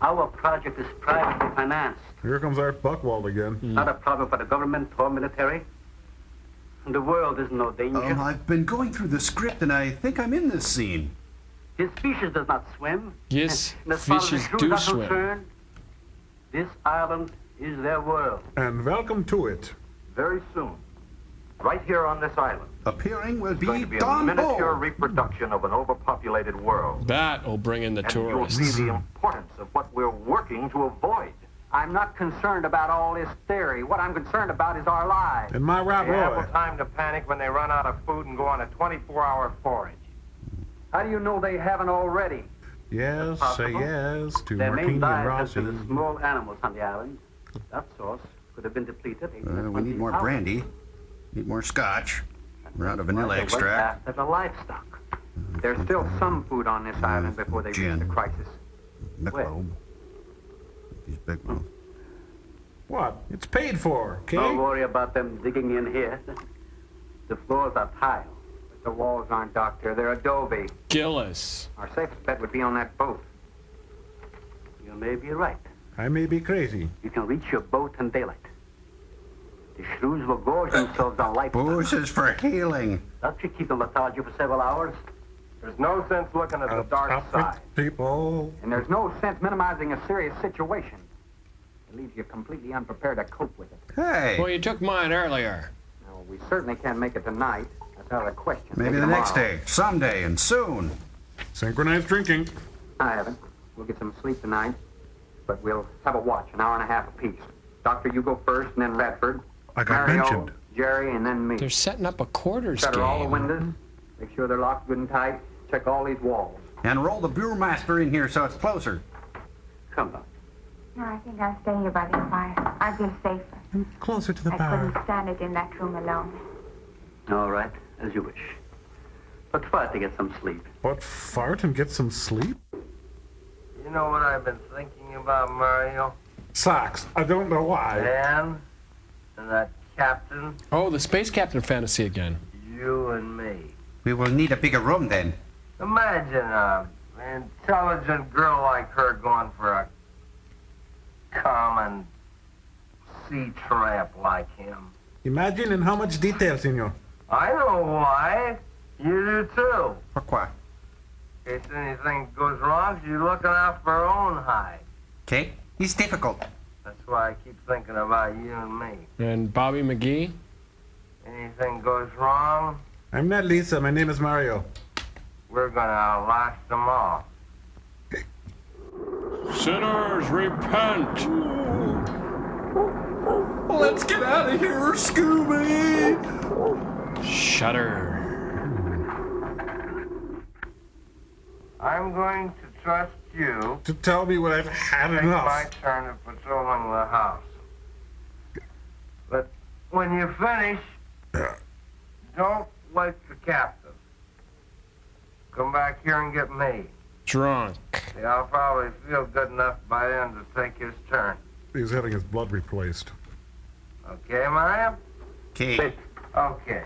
S14: Our project is privately financed.
S4: Here comes Art Buchwald again.
S14: Not a problem for the government or military. And the world is no danger.
S3: I've been going through the script and I think I'm in this scene.
S14: His species does not swim.
S5: Yes,
S14: And as far as the
S5: fishes
S14: crews
S5: do
S14: are
S5: swim.
S14: concerned, this island is their world.
S4: And welcome to it.
S15: Very soon, right here on this island,
S3: Appearing will
S15: it's going
S3: be
S15: to be a
S3: Don
S15: miniature
S3: Ho.
S15: reproduction of an overpopulated world.
S5: That will bring in the
S15: And you'll see
S5: tourists.
S15: the importance of what we're working to avoid.
S14: I'm not concerned about all this theory. What I'm concerned about is our lives.
S4: And my Rob
S15: They have
S4: Roy.
S15: ample time to panic when they run out of food and go on a 24-hour forage.
S14: How do you know they haven't already?
S4: Yes, say
S14: Possible.
S4: yes to
S14: Their
S4: Martini
S14: main
S4: and
S14: diet has
S4: Rossi.
S14: been the small animals on the island. That source could have been depleted.
S3: We need more brandy. Need more scotch. We're out of vanilla
S14: They went
S3: extract.
S14: after the livestock. There's still some food on this island before they reach
S3: Gin.
S14: the crisis.
S3: Michelob. These big ones.
S4: What? It's paid for, okay?
S14: Don't worry about them digging in here. The floors are tile. But the walls aren't, Doctor. They're adobe.
S5: Gillis.
S14: Our safest bet would be on that boat. You may be right.
S4: I may be crazy.
S14: You can reach your boat in daylight. The shrews will gorge themselves on life.
S3: Booze is for healing.
S14: That should keep them lethargic for several hours.
S15: There's no sense looking at the dark
S4: Up
S15: side.
S4: with people.
S14: And there's no sense minimizing a serious situation. It leaves you completely unprepared to cope with it.
S3: Hey,
S5: Well, you took mine earlier.
S14: Now, we certainly can't make it tonight. That's out of the question.
S3: maybe the next day, someday, and soon.
S4: Synchronized drinking.
S14: I haven't. We'll get some sleep tonight. But we'll have a watch, an hour and a half apiece. Doctor, you go first, and then Radford.
S4: I got
S14: Mario,
S4: mentioned.
S14: Jerry, and then me.
S5: They're setting up a quarters
S14: Shutter all the
S5: game.
S14: windows. Make sure they're locked good and tight. Check all these walls.
S3: And roll the brewmaster in here so it's closer.
S14: Come on.
S12: No, I think I'll stay here by the fire. I feel safer.
S6: Closer to the
S12: I couldn't stand it in that room alone.
S14: All right, as you wish. But try to get some sleep.
S4: What, fart and get some sleep?
S15: You know what I've been thinking about, Mario?
S4: Socks. I don't know why.
S15: Dan and that captain,
S5: Oh, the space captain fantasy again.
S15: you and me.
S3: We will need a bigger room then.
S15: Imagine an intelligent girl like her going for a common sea tramp like him.
S4: Imagine in how much detail, senor.
S15: I know why. You do too.
S3: Pourquoi?
S15: In case anything goes wrong, she's looking out for her own hide.
S3: Okay? He's difficult.
S15: That's why I keep thinking about you and me.
S5: And Bobby McGee?
S15: Anything goes wrong,
S4: I'm not Lisa. My name is Mario.
S15: we're gonna outlast them all.
S5: Sinners, repent!
S6: Let's get out of here, Scooby!
S5: Shudder.
S15: I'm going to trust you
S11: to tell me when I've had
S15: take
S11: enough.
S15: my turn of patrolling the house. But when you finish, don't wake the captain. Come back here and get me.
S5: Drunk.
S15: See, I'll probably feel good enough by then to take his turn.
S11: He's having his blood replaced.
S15: Okay, Mario?
S3: Okay.
S15: Okay.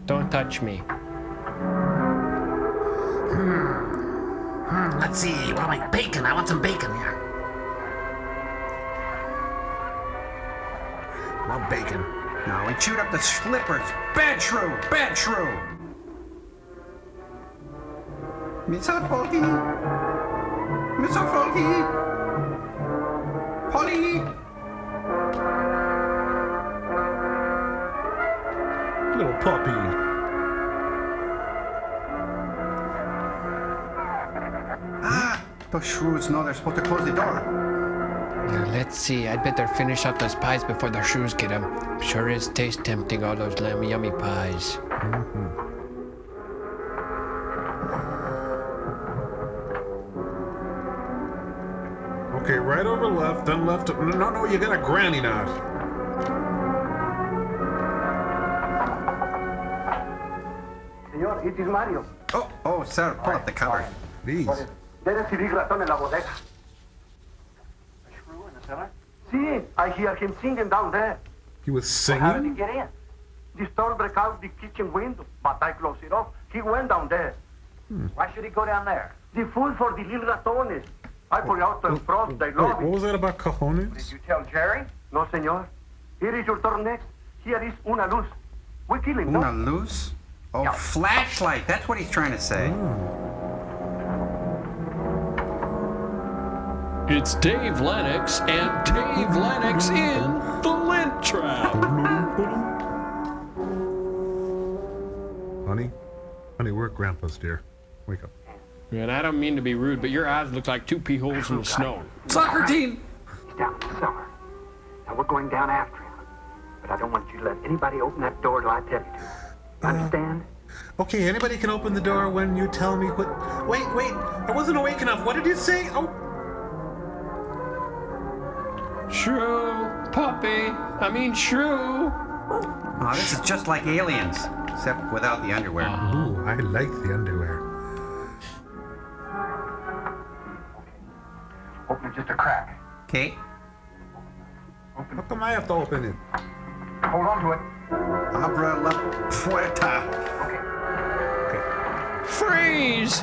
S5: Don't touch me.
S6: Let's see. What am I? Bacon. I want some bacon here. Love bacon.
S3: No, he chewed up the slippers. Bad shrew. Bad shrew. Mr. Folky. Mr. Folky. Polly.
S11: Little puppy.
S3: Those shrews know they're supposed to close the door.
S13: Let's see. I'd better finish up those pies before the shrews get them. Sure is taste tempting, all those yummy pies.
S11: Okay, right over left, then left. No, you got a granny knot.
S14: Señor, it is Mario.
S3: Oh, sir, pull up the cover.
S11: Please.
S14: There is a big ratón en la bodega. A shrew in the cellar? See, I hear him singing down there.
S11: He was
S14: How did he
S11: singing?
S14: get in? The storm broke out the kitchen window, but I closed it off. He went down there. Why should he go down there? The food for the little ratones. I put it out to frost. They
S11: Wait,
S14: love
S11: what
S14: it.
S11: was that about cojones?
S14: You tell Jerry? No, señor. Here is your turn next. Here is una luz. We kill him,
S3: Una
S14: no?
S3: luz? Oh, flashlight. That's what he's trying to say.
S5: It's Dave Lennox and Dave Lennox in The Lint Trap.
S11: Honey, we're at Grandpa's, dear. Wake up.
S5: And I don't mean to be rude, but your eyes look like two pee holes in the snow.
S3: Soccer team!
S14: He's down in the cellar. Now we're going down after him. But I don't want you to let anybody open that door till I tell you to. Understand?
S11: Okay, anybody can open the door when you tell me what... Wait, I wasn't awake enough. What did you say? Oh,
S5: Shrew.
S3: Oh, this is just like Aliens, except without the underwear.
S11: ooh, I like the underwear.
S14: Open it just a crack.
S3: Okay.
S11: How come I have to open it?
S14: Hold on to it.
S3: Abra la puerta.
S5: Freeze!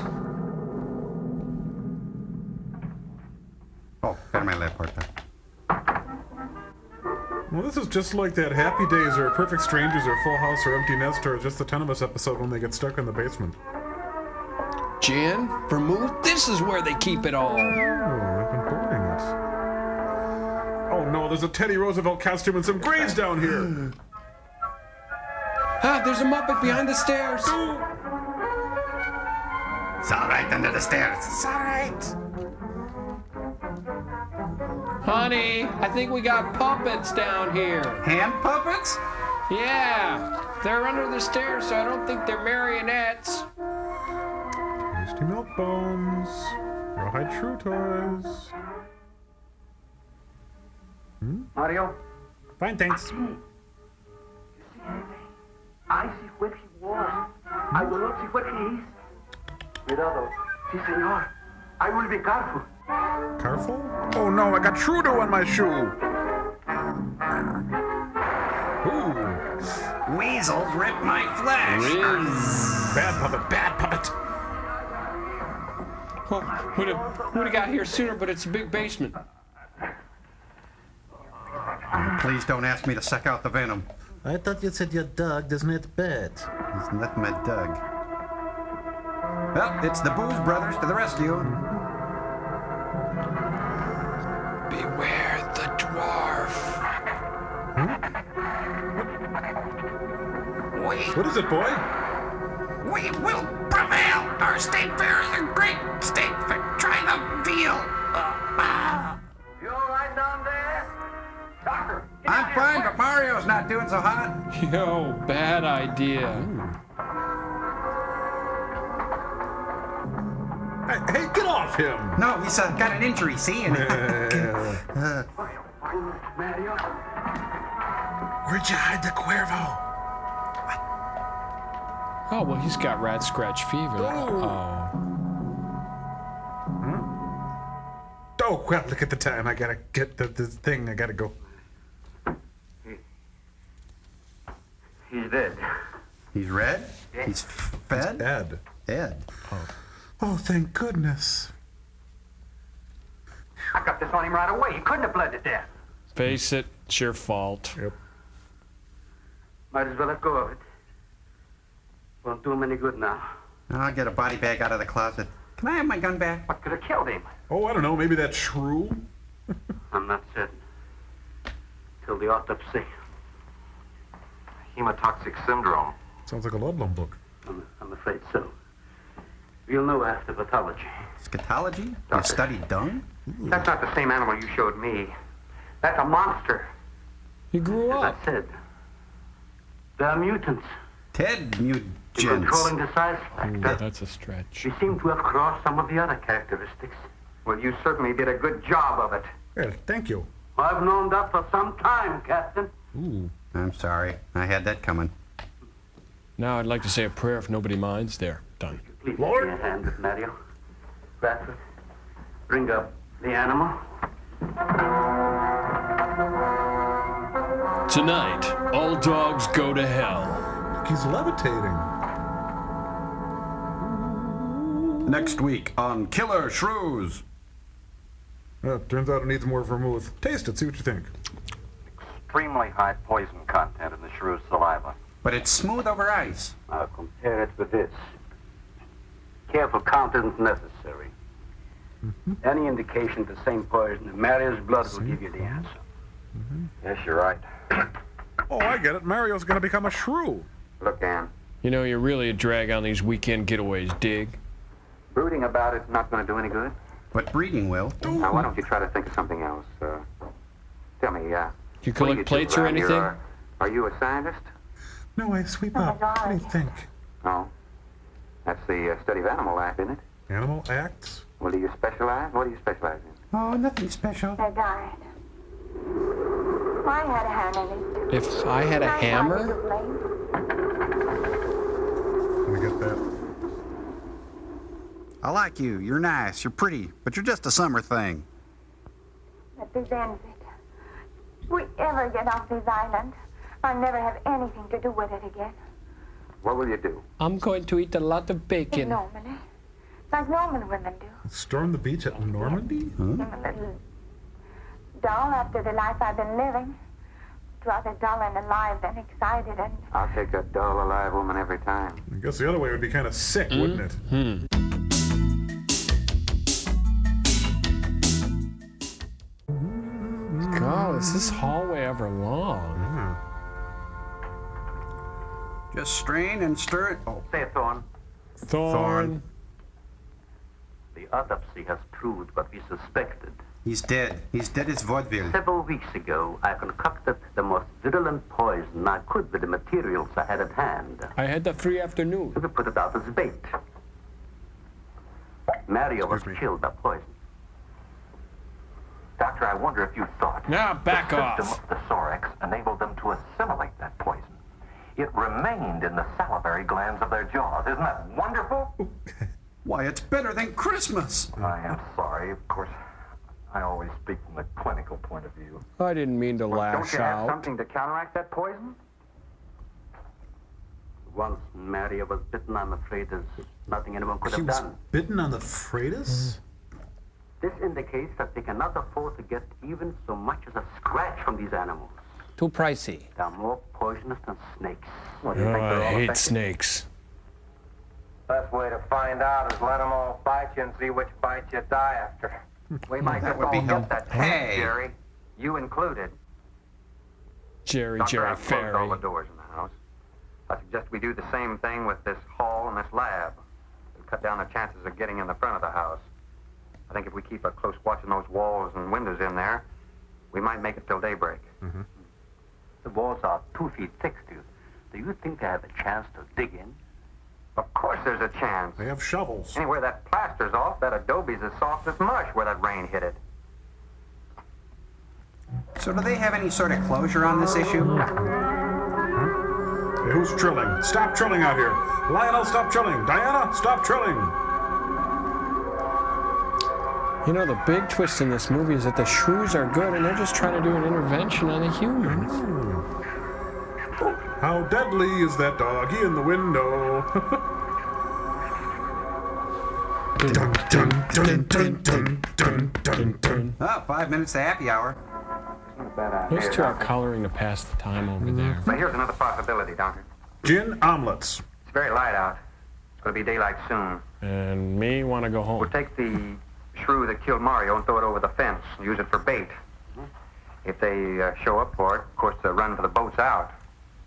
S3: Oh, ferme la puerta.
S11: Well, this is just like that Happy Days or Perfect Strangers or Full House or Empty Nest or Just the 10 of Us episode when they get stuck in the basement.
S5: Jan, vermouth, this is where they keep it all.
S11: Oh, I've been hoarding it. Oh no, there's a Teddy Roosevelt costume and some grades down here.
S13: Ah, there's a Muppet behind the stairs.
S3: It's all right under the stairs.
S11: It's all right.
S5: Honey, I think we got puppets down here.
S3: Hand puppets?
S5: Yeah, they're under the stairs, so I don't think they're marionettes.
S11: Tasty milk bones. Rawhide shrew toys.
S14: Mario?
S11: Fine, thanks.
S14: You see anything? I see where he was. I do not see where he is. Cuidado. Sí, señor. I will be careful.
S11: Careful? Oh no, I got Trudeau on my shoe. Ooh.
S3: Weasels rip my flesh.
S11: Bad puppet, bad puppet.
S5: Oh, would have got here sooner, but it's a big basement.
S3: Please don't ask me to suck out the venom.
S6: I thought you said your dog does not bet.
S3: He's not my dog. Well, it's the Booze Brothers to the rescue.
S13: Beware the dwarf.
S11: What is it, boy?
S3: We will prevail. Our state fair is a great state fair. Try the veal.
S14: You all right down there? Doctor?
S3: I'm fine, but my Mario's not doing so hot.
S5: Yo, bad idea.
S11: Hey, get off him!
S3: No, he's got an injury, see? And
S14: Mario?
S11: Where'd you hide the Cuervo?
S5: Oh, well, he's got rat scratch fever. Oh.
S11: Oh, crap, look at the time. I gotta get this thing. I gotta go.
S14: He's dead.
S3: he's red? He's fed?
S11: Ed.
S3: Ed.
S11: Oh, thank goodness.
S14: I got this on him right away. He couldn't have bled to death.
S5: Face it, it's your fault.
S11: Yep.
S14: Might as well let go of it. Won't do him any good now.
S3: I'll get a body bag out of the closet. Can I have my gun back?
S14: What could have killed him?
S11: Oh, I don't know. Maybe that shrew?
S14: I'm not certain. Till the autopsy.
S15: Hemotoxic syndrome.
S11: Sounds like a Ludlum book.
S14: I'm afraid so. We'll know after pathology.
S3: Scatology? You studied dung?
S14: That's not the same animal you showed me. That's a monster.
S5: He grew
S14: As
S5: up.
S14: I said, they're mutants.
S3: Ted mutants.
S14: Controlling the size factor.
S5: That's a stretch.
S14: You seem to have crossed some of the other characteristics.
S15: Well, you certainly did a good job of it.
S11: Well, thank you.
S14: I've known that for some time, Captain.
S11: Ooh.
S3: I'm sorry. I had that coming.
S5: Now I'd like to say a prayer if nobody minds. There, done.
S14: Please give me a hand with Mario. Bradford, bring up the animal.
S5: Tonight, all dogs go to hell.
S11: He's levitating.
S3: Next week on Killer Shrews.
S11: Turns out it needs more vermouth. Taste it, see what you think.
S15: Extremely high poison content in the shrew's saliva.
S3: But it's smooth over ice.
S14: I'll compare it with this. Careful count isn't necessary. Any indication of the same poison in Mario's blood will give you the answer.
S15: Yes, you're right.
S11: Oh, I get it. Mario's gonna become a shrew.
S15: Look, Ann,
S5: You know, you're really a drag on these weekend getaways, dig?
S15: brooding about it's not going to do any good.
S3: But breeding will.
S15: Now, why don't you try to think of something else? Tell me,
S5: You
S15: what do
S5: collect
S15: do
S5: plates or
S15: around here?
S5: anything?
S15: Are you a scientist?
S11: No, I sweep up. What do you think?
S15: No. That's the study of animal life, isn't it?
S11: Animal acts?
S15: Well, do you specialize? What do you specialize in?
S3: Oh, nothing special.
S12: They died. I had a hand in it.
S5: If I had a hammer?
S11: Let me get that.
S3: I like you. You're nice. You're pretty. But you're just a summer thing.
S12: But this ends it. If we ever get off this island, I'll never have anything to do with it again.
S15: What will you do?
S5: I'm going to eat a lot of bacon.
S12: Normally. Like Norman women do.
S11: Storm the beach at Normandy?
S12: I'm a little dull after the life I've been living. Rather dull and alive than excited and...
S15: I'll take a dull, alive woman every time.
S11: I guess the other way would be kind of sick, wouldn't it?
S5: God, is this hallway ever long?
S3: Just strain and stir it. Oh.
S14: Say it, Thorne.
S5: Thorne.
S14: The autopsy has proved what we suspected.
S3: He's dead. He's dead as vaudeville.
S14: Several weeks ago, I concocted the most virulent poison I could with the materials I had at hand.
S5: I had that free afternoon.
S14: We put it out as bait. Mario was killed by poison.
S15: Doctor, I wonder if you thought
S5: Now back
S15: the
S5: off.
S15: system of the Sorex enabled them to assimilate that poison. It remained in the salivary glands of their jaws. Isn't that wonderful?
S3: Why, it's better than Christmas.
S15: I am sorry. Of course, I always speak from the clinical point of view.
S5: I didn't mean to
S15: Don't
S5: lash
S15: you have
S5: out.
S15: something to counteract that poison?
S14: Once Mario was bitten, I'm afraid there's nothing anyone could
S11: He
S14: have
S11: was
S14: done.
S11: bitten on the Freitas?
S14: This indicates that they cannot afford to get even so much as a scratch from these animals.
S13: Too pricey.
S14: They're more poisonous than snakes.
S15: What do you think they're
S5: I
S15: all
S5: hate
S15: affected?
S5: snakes.
S15: Best way to find out is let them all bite you and see which bite you die after. We might
S3: That
S15: just
S3: would
S15: all
S3: be
S15: get
S3: helpful.
S15: that chance,
S3: Hey.
S15: Jerry. You included.
S5: Jerry
S15: Doctor, I've closed all
S5: Ferry.
S15: the doors in the house. I suggest we do the same thing with this hall and this lab. It'll cut down the chances of getting in the front of the house. I think if we keep a close watch on those walls and windows in there, we might make it till daybreak.
S14: The walls are 2 feet thick still. Do you think they have a chance to dig in?
S10: Of course there's a chance.
S11: They have shovels.
S10: Anyway, that plaster's off. That adobe's as soft as mush where that rain hit it.
S16: So do they have any sort of closure on this issue?
S4: Hey, who's trilling? Stop trilling out here. Lionel, stop trilling. Diana, stop trilling.
S2: You know, the big twist in this movie is that the shrews are good and they're just trying to do an intervention on the humans.
S4: How deadly is that doggy in the window?
S16: Oh, 5 minutes to happy hour.
S2: Those two are coloring to pass the time over there.
S10: But here's another possibility, Doctor.
S4: Gin omelets.
S10: It's very light out. It's going to be daylight soon.
S2: And me want to go home.
S10: We'll take the shrew that killed Mario and throw it over the fence and use it for bait. If they show up for it, of course, they'll run for the boats out.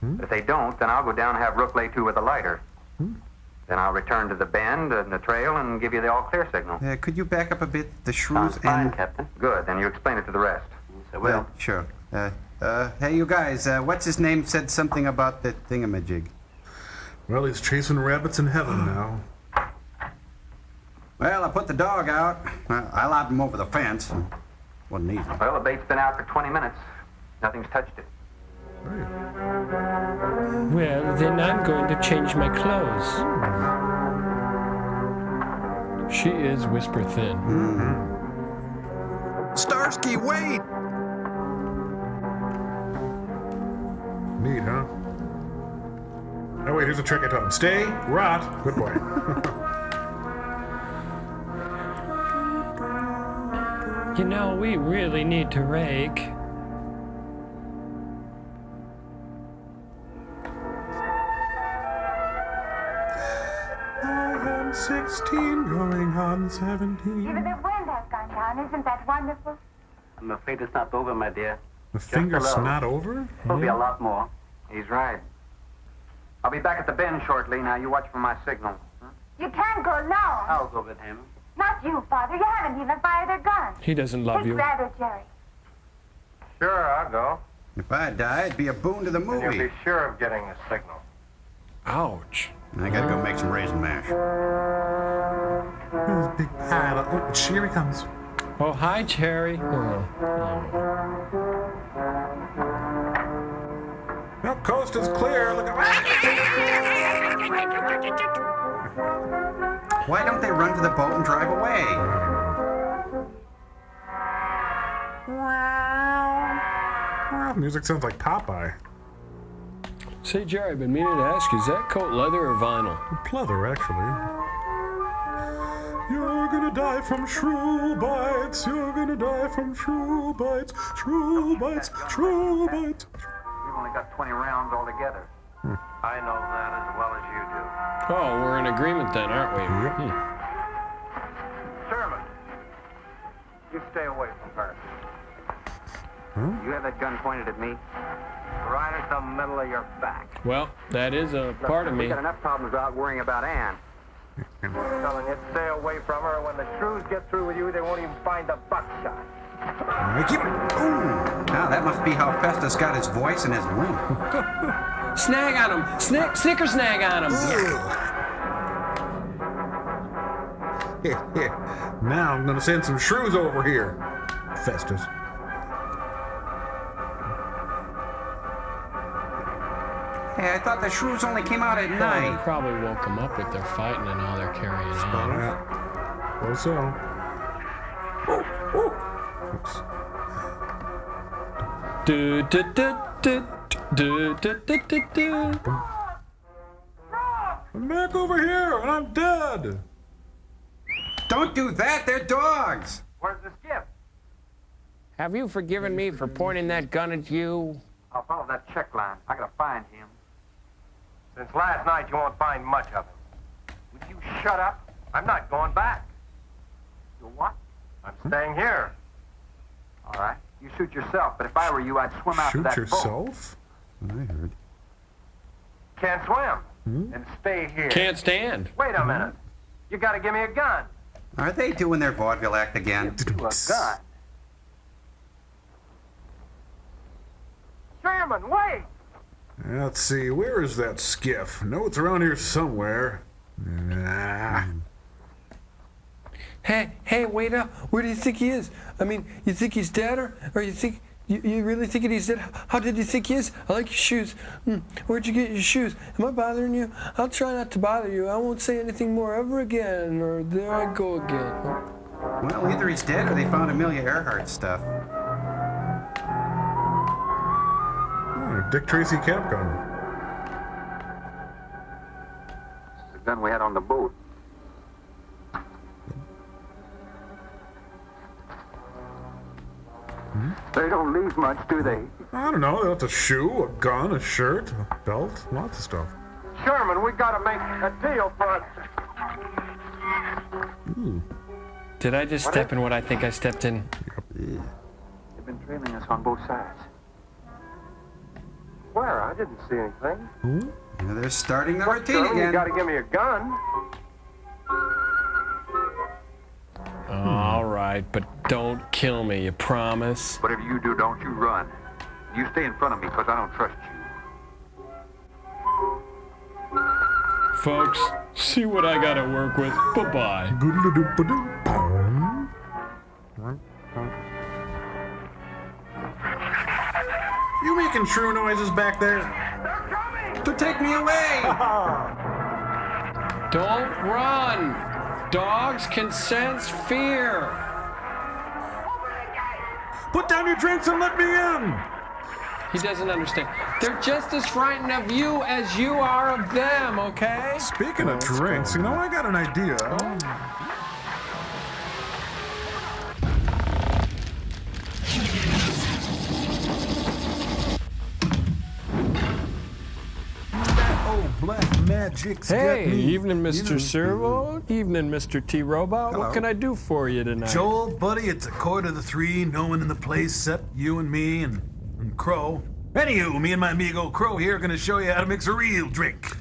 S10: But if they don't, then I'll go down and have Rook lay to with a lighter. Then I'll return to the bend and the trail and give you the all-clear signal.
S16: Could you back up a bit? The shrews
S10: Sounds fine, Captain. Good. Then you explain it to the rest.
S16: I will. Sure. Hey, you guys, what's his name said something about that thingamajig?
S4: Well, he's chasing rabbits in heaven now.
S16: Well, I put the dog out. I lobbed him over the fence. Wasn't easy.
S10: Well, the bait's been out for 20 minutes. Nothing's touched it.
S13: Well, then I'm going to change my clothes.
S2: She is whisper thin.
S16: Starsky, wait!
S4: Neat, huh? Oh, wait, here's a trick I taught him. Stay, rot. Good boy.
S13: You know, we really need to rake.
S4: I am 16 going on 17.
S12: Even the wind has gone down. Isn't that wonderful?
S14: I'm afraid it's not over, my dear.
S4: The finger's
S14: little.
S4: not over?
S14: There'll be a lot more.
S10: He's right. I'll be back at the bend shortly. Now, you watch for my signal.
S12: You can't go alone.
S14: I'll go with him.
S12: Not you, Father. You haven't even fired a gun.
S2: He doesn't love
S12: Take
S2: you.
S12: Rather, Jerry.
S15: Sure, I'll go.
S16: If I die, it'd be a boon to the
S15: And you'll
S16: movie.
S15: be sure of getting the signal.
S2: Ouch.
S16: I gotta go make some raisin mash.
S4: There's a big pile of... Oh, here he comes.
S2: Oh, hi, Cherry.
S4: Well, coast is clear. Look at...
S16: Why don't they run to the boat and drive away?
S4: Music sounds like Popeye.
S2: Say, Jerry, I've been meaning to ask you, is that coat leather or vinyl?
S4: Pleather, actually. You're gonna die from shrew bites. You're gonna die from shrew bites. Shrew bites. Shrew bites.
S10: We've only got 20 rounds altogether.
S15: I know that as well as you do.
S2: Oh, we're in agreement then, aren't we?
S15: Sherman, you stay away from her.
S10: You have that gun pointed at me?
S15: Right at the middle of your back.
S2: Well, that is a part of
S10: We
S2: me.
S10: got enough problems without worrying about Ann.
S15: I'm telling you, stay away from her. When the shrews get through with you, they won't even find the buckshot.
S16: Now that must be how Festus got his voice and his limp.
S2: Snag on him. Snicker snag on him.
S4: Now I'm gonna send some shrews over here. Festus.
S16: Hey, I thought the shrews only came out at
S2: Well,
S16: night.
S2: they probably woke them up with their fighting and all they're carrying on.
S4: Well, so.
S2: Do, do, do, do, do, do, do, do, do.
S4: I'm back over here and I'm dead.
S16: Don't do that, they're dogs.
S15: Where's the skip?
S13: Have you forgiven me for pointing that gun at you?
S10: I'll follow that check line. I gotta find him.
S15: Since last night, you won't find much of him.
S10: Would you shut up?
S15: I'm not going back.
S10: You what?
S15: I'm staying here.
S10: All right. You shoot yourself, but if I were you, I'd swim out to
S4: Shoot
S10: that
S4: yourself?
S16: I heard.
S15: Can't swim. And stay here.
S2: Can't stand.
S15: Wait a minute. You gotta give me a gun.
S16: Are they doing their vaudeville act again?
S10: boat. You a gun.
S14: Sherman, wait!
S4: Let's see, where is that skiff? No, it's around here somewhere.
S2: Hey, wait up. Where do you think he is? I mean, you think he's dead, or you think you really think he's dead? How did you think he is? I like your shoes. Where'd you get your shoes? Am I bothering you? I'll try not to bother you. I won't say anything more ever again, or there I go again.
S16: Well, either he's dead or they found Amelia Earhart stuff.
S4: Dick Tracy cap gun.
S14: The gun we had on the boat. They don't leave much, do they?
S4: I don't know. They left a shoe, a gun, a shirt, a belt, lots of stuff.
S14: Sherman, we gotta make a deal for us.
S2: Did I just step in what I think I stepped in?
S14: They've been trailing us on both sides. Where? I didn't see anything.
S16: Now they're starting the routine
S14: Sherman,
S16: again.
S14: you gotta give me a gun.
S2: All right, but don't kill me, you promise?
S14: Whatever you do, don't you run. You stay in front of me, because I don't trust you.
S5: Folks, see what I gotta work with. Bye-bye.
S4: You making shrew noises back there?
S16: To take me away!
S2: Don't run! Dogs can sense fear!
S4: Put down your drinks and let me in!
S2: He doesn't understand. They're just as frightened of you as you are of them, okay?
S4: Speaking of drinks, you know, I got an idea.
S11: Black magic's
S2: Hey,
S11: got me.
S2: evening, Mr. Servo. Evening, Mr. T-Robot.
S11: Hello.
S2: What can I do for you tonight?
S11: Joel, buddy, it's 2:45. No one in the place except you and me and Crow. Anywho, me and my amigo Crow here are gonna show you how to mix a real drink.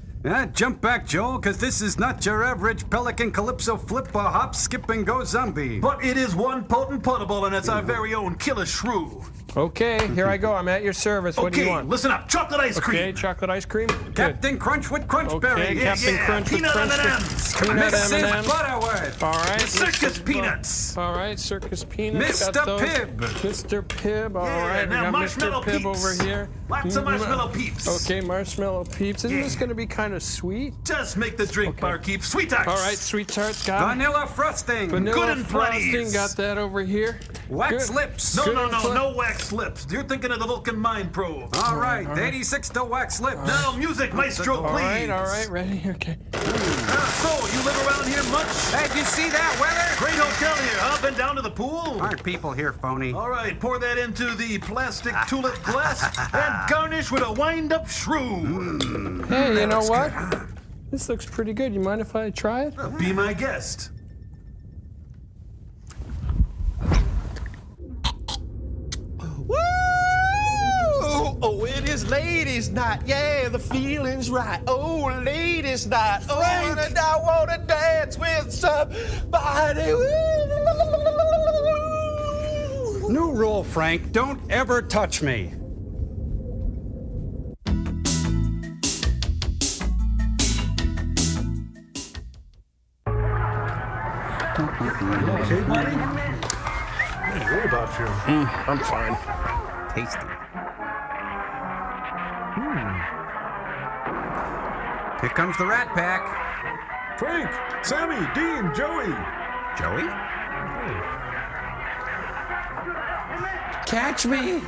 S16: Jump back, Joel, because this is not your average Pelican Calypso flip or hop, skip, and go zombie.
S11: But it is one potent potable, and it's our very own Killer Shrew.
S2: Okay, here I go. I'm at your service. What do you want?
S11: Listen up. Chocolate ice cream.
S2: Okay, chocolate ice cream. Good.
S16: Captain Crunch with Crunchberry.
S2: Okay, Captain Crunch with
S11: Peanut
S2: Crunch
S11: M&Ms.
S2: Peanut
S16: Mrs.
S2: M&Ms.
S16: Butterworth.
S2: All right.
S11: Circus peanuts.
S2: All right, circus peanuts.
S16: Mr.
S2: Got those.
S16: Pibb.
S2: Mr. Pibb. All
S11: Yeah,
S2: right, we
S11: now
S2: got
S11: marshmallow
S2: Mr. Pibb
S11: peeps.
S2: over here.
S11: Lots of marshmallow peeps.
S2: Okay, marshmallow peeps. Isn't this going to be kind of sweet?
S11: Just make the drink bar keep sweet tarts.
S2: All right, sweet tarts. Got it.
S16: Vanilla frosting.
S11: Good
S2: Vanilla
S11: and
S2: frosting.
S11: plenties.
S2: Got that over here.
S16: Wax
S2: Good.
S16: lips.
S11: No wax lips. You're thinking of the Vulcan Mind Probe.
S16: All right, 86 to wax lips.
S11: Now, music, maestro, please.
S2: All right, ready? Okay.
S11: So, you live around here much?
S16: Hey, did you see that weather?
S11: Great hotel here, huh? Been down to the pool?
S16: Aren't people here phony?
S11: All right, pour that into the plastic tulip glass and garnish with a wind-up shrew.
S2: Hey, you know what? This looks pretty good. You mind if I try it?
S11: Be my guest.
S17: Woo! Oh, it is ladies' night. Yeah, the feeling's right. Oh, ladies' night. Oh, and I want to dance with somebody.
S16: New rule, Frank. Don't ever touch me.
S4: Okay, buddy? What about you?
S2: I'm fine.
S16: Tasty. Here comes the Rat Pack.
S4: Frank, Sammy, Dean, Joey.
S16: Joey?
S2: Catch me.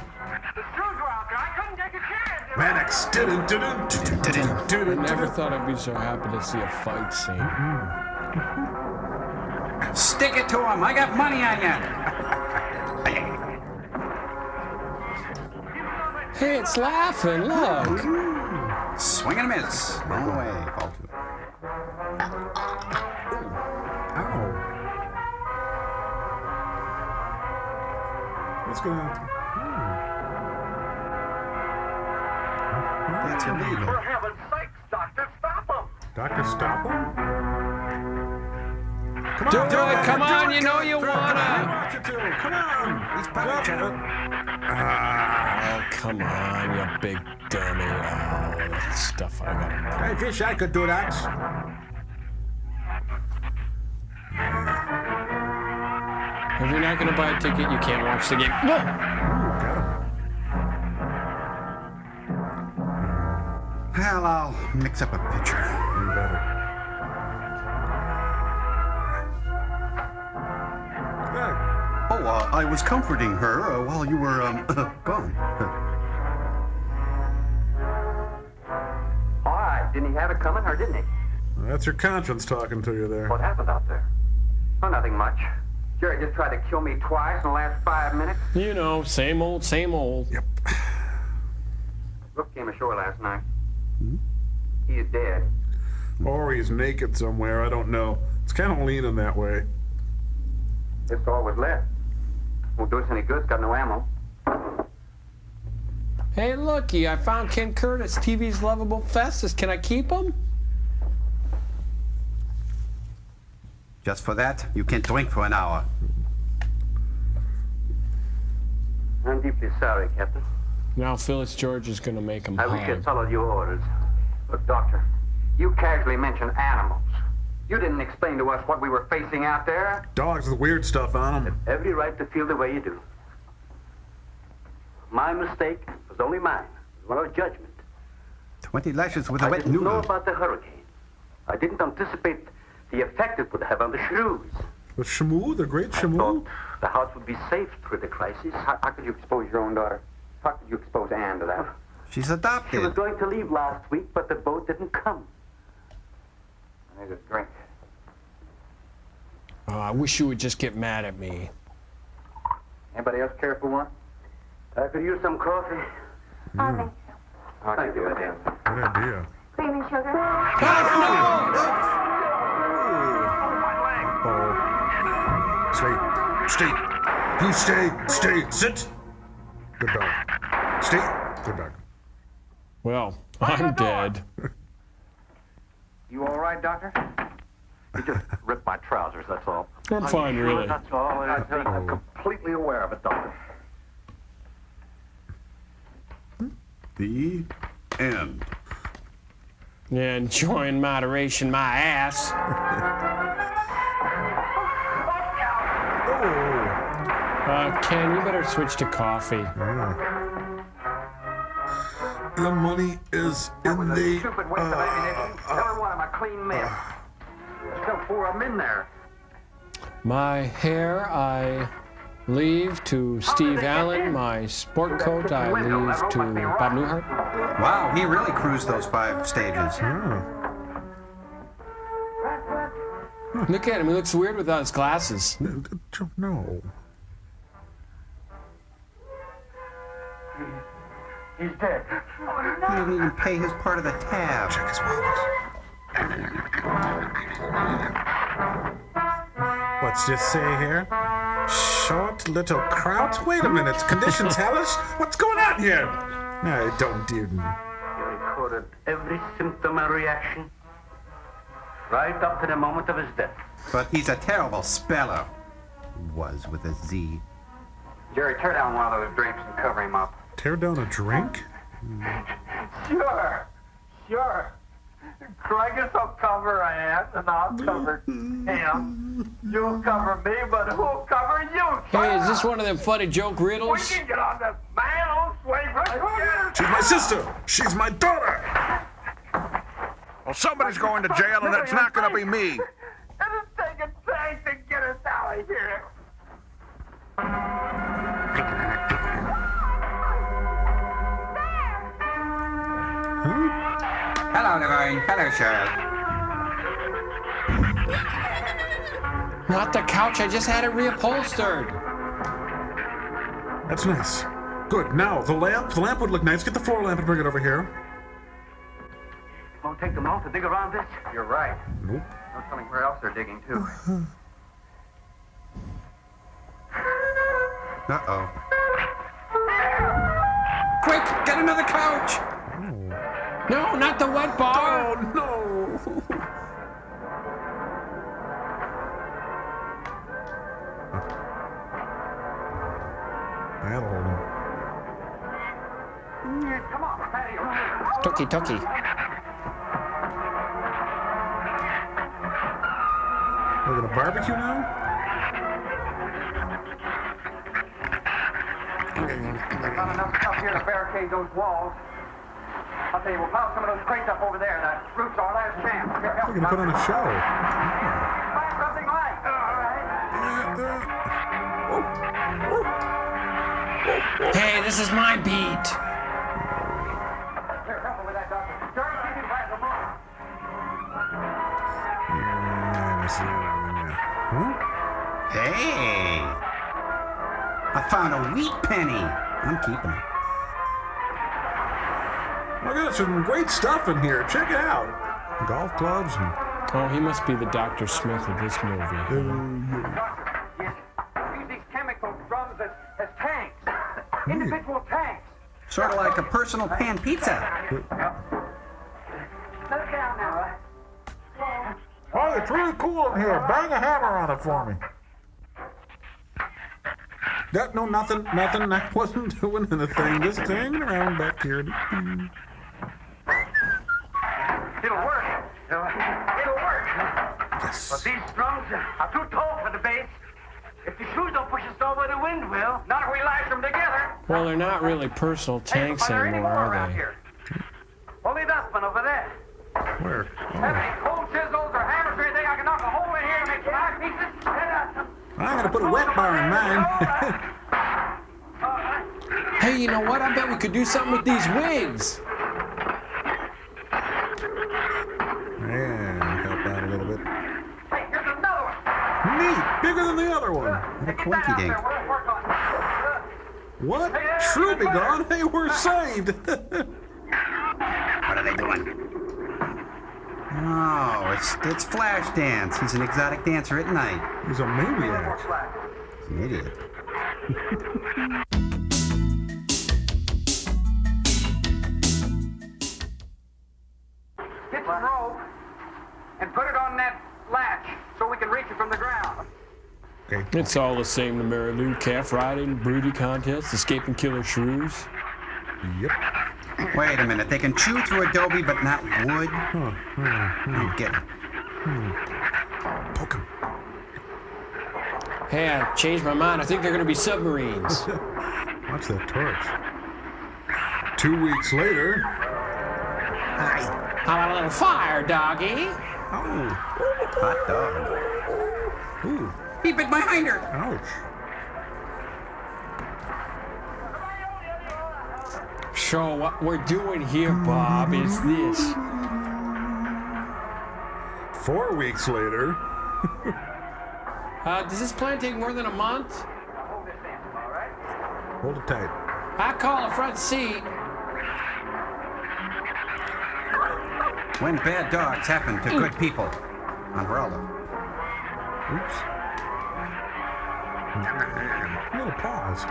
S4: Mannix.
S2: I never thought I'd be so happy to see a fight scene.
S16: Stick it to him. I got money on you.
S2: Hey, it's laughing. Look.
S16: Swing and a miss. Long way. Fall to it.
S4: Ow. What's going on?
S16: That's illegal.
S14: For heaven's sakes, Doctor, stop him!
S4: Doctor, stop him?
S2: Do it. Come on. You know you wanna.
S4: Come on.
S16: He's probably
S2: come on, you big dummy. Oh, that's stuff I gotta
S6: I wish I could do that.
S2: If you're not gonna buy a ticket, you can't watch the game.
S16: Well, I'll mix up a picture.
S6: You better.
S16: Oh, I was comforting her while you were gone.
S14: All right, didn't he have it coming, or didn't he?
S6: That's your conscience talking to you there.
S14: What happened out there? Oh, nothing much. Jerry just tried to kill me twice in the last 5 minutes.
S2: You know, same old, same old.
S6: Yep.
S14: Brooke came ashore last night. He is dead.
S6: Or he's naked somewhere, I don't know. It's kind of leaning that way.
S14: That's all was left. Won't do us any good, it's got no ammo.
S2: Hey, looky, I found Ken Curtis, TV's lovable Festus. Can I keep him?
S16: Just for that, you can't drink for an hour.
S14: I'm deeply sorry, Captain.
S2: Now Phyllis George is gonna make him
S14: I wish
S2: hard.
S14: I'd followed your orders. Look, Doctor, you casually mentioned animals. You didn't explain to us what we were facing out there.
S6: Dogs with weird stuff on them.
S14: Every right to feel the way you do. My mistake was only mine. It was one of judgment.
S16: 20 lashes with a
S14: I
S16: wet
S14: didn't know
S16: noodle.
S14: about the hurricane. I didn't anticipate the effect it would have on the shrews.
S6: The Shamu, the great
S14: I
S6: Shamu?
S14: thought the house would be safe through the crisis. How could you expose your own daughter? How could you expose Anne to that?
S16: She's
S14: She
S16: adopted.
S14: was going to leave last week, but the boat didn't come. I need a drink.
S2: Oh, I wish you would just get mad at me.
S14: Anybody else care for one? I could use some coffee.
S12: I'll make
S14: Oh, thank you, madam.
S6: Good idea.
S12: cream and sugar.
S6: Oh. Stay. You stay. Sit. Good dog. Stay. Good dog.
S2: Well, I'm dead.
S14: You all right, Doctor? You just ripped my trousers, that's all.
S2: I'm fine,
S14: sure
S2: really.
S14: That's all. I'm completely aware of it, Doctor.
S16: The end.
S2: Yeah, enjoy in moderation my ass. Ken, you better switch to coffee.
S6: The money is in the...
S14: Stupid waste of ammunition. Every one of them are clean men. There's still 4 of them in there.
S2: My hair, I leave to Steve Allen. My sport coat, I leave to Bob Newhart.
S16: Wow, he really cruised those 5 stages.
S2: Look at him. He looks weird without his glasses.
S6: No.
S14: He's dead.
S16: He didn't even pay his part of the tab.
S6: Check his wallet. What's this say here? Short little kraut? Wait a minute. Conditions hellish? What's going on here? I don't even.
S14: He recorded every symptom and reaction. Right up to the moment of his death.
S16: But he's a terrible speller. Was with a Z.
S14: Jerry, tear down one of those drapes and cover him up.
S6: Tear down a drink?
S14: Sure. Craigus will cover Ann, and I'll cover him. You'll cover me, but who'll cover you?
S2: Hey, is this one of them funny joke
S14: We
S2: riddles?
S14: can get on this man on slavery.
S6: She's my sister. She's my daughter.
S3: Well, somebody's going to jail, and it's not going to be me.
S14: It'll take a tank to get us out of here.
S16: Hello, Levine. Hello, Cheryl.
S2: Not the couch. I just had it reupholstered.
S6: That's nice. Good. Now, the lamp. The lamp would look nice. Get the floor lamp and bring it over here.
S14: Won't take them long to dig around this. You're right.
S6: Nope.
S14: No telling where else they're digging, too.
S16: Uh-oh. Quick, get another couch!
S2: No, not the wet bar.
S6: Oh, no. That'll hold him.
S14: Come on, patio.
S13: Toki, toki.
S6: We're gonna barbecue now?
S14: There's not enough stuff here to barricade those walls. I'll tell you, we'll pile some of those crates up over there. The roof's our last chance. Here, help
S6: We're
S14: me,
S6: gonna put on a show.
S14: Find something light. All right.
S13: Hey, this is my beat.
S14: Here, help me with that, Doctor. Jerry, see if you can find some more.
S6: Huh?
S16: Hey! I found a wheat penny. I'm keeping it.
S6: I got some great stuff in here. Check it out. Golf clubs and...
S2: Oh, he must be the Dr. Smith of this movie.
S14: Doctor, yes. Use these chemical drums as tanks. Individual tanks.
S16: Sort of like a personal pan pizza.
S14: Let it down now, right?
S6: Oh, it's really cool in here. Bang a hammer on it for me. No, nothing. I wasn't doing anything. Just hanging around back here.
S14: It'll work. It'll work.
S6: Yes.
S14: But these drums are too tall for the bass. If the shoes don't push us over, the wind will. Not if we lash them together.
S2: Well, they're not really personal tanks
S14: Are there any
S2: anymore,
S14: more
S2: are
S14: around
S2: they?
S14: here? Only that one over there.
S6: Where?
S14: Have any cold chisels or hammers or anything I can knock a hole in here and make some eye pieces?
S6: I'm gonna put a wet bar in mine.
S2: Hey, you know what? I bet we could do something with these wigs.
S6: Yeah, help out a little bit.
S14: Hey, here's another one.
S6: Neat, bigger than the other one.
S16: What a quinky dink.
S14: We'll work on it.
S6: What? True be gone. Hey, we're saved.
S16: What are they doing? Oh, it's Flashdance. He's an exotic dancer at night.
S6: He's a maniac.
S16: He's an idiot.
S14: Get some rope and put it on that latch so we can reach it from the ground.
S2: It's all the same to Mary Lou. Calf riding, broody contests, escaping killer shrews.
S6: Yep.
S16: Wait a minute. They can chew through adobe, but not wood? I'm getting.
S6: Poke him.
S2: Hey, I changed my mind. I think they're going to be submarines.
S6: Watch that torch. 2 weeks later.
S2: How about a little fire, doggy?
S16: Oh, hot dog. Ooh. He bit my hinder.
S6: Ouch.
S2: So what we're doing here, Bob, is this.
S6: 4 weeks later.
S2: Does this plan take more than a month?
S6: Hold it tight.
S2: I call a front seat.
S16: When bad dogs happen to good people. Umbrella.
S6: Oops. Little paws.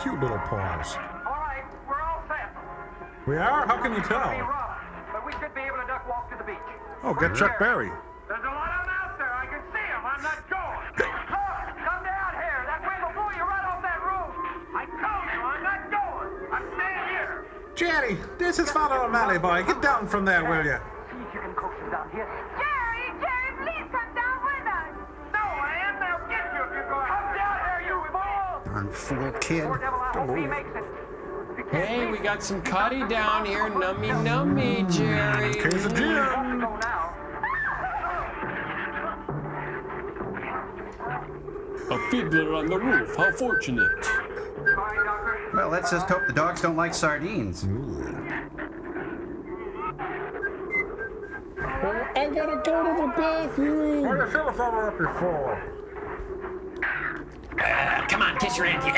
S6: Cute little paws.
S14: All right, we're all set.
S6: We are? How can you
S14: It'll be
S6: tell?
S14: rough, but we should be able to duck walk to the beach.
S6: Oh, get Chuck Berry.
S14: There's a lot of them out there. I can see them. I'm not going. Come down here. That wind will blow you right off that roof. I told you, I'm not going. I'm staying here.
S6: Jenny, this is Father O'Malley, boy. Get down from there, will you?
S14: See if you can coax him down here.
S12: Jerry, please come down with us.
S14: No, I am. They'll get you if you're going. Come down here, you fool.
S16: Darn fool kid.
S14: Poor devil, I hope he makes it.
S2: Hey, we got some cutty down here. Nummy, nummy, Jerry.
S6: Case of gin.
S14: Go now.
S2: A fiddler on the roof. How fortunate.
S14: Sorry, Doctor.
S16: Well, let's just hope the dogs don't like sardines.
S2: I gotta go to the bathroom.
S6: What the fill a fella up your for?
S13: Come on, kiss your auntie.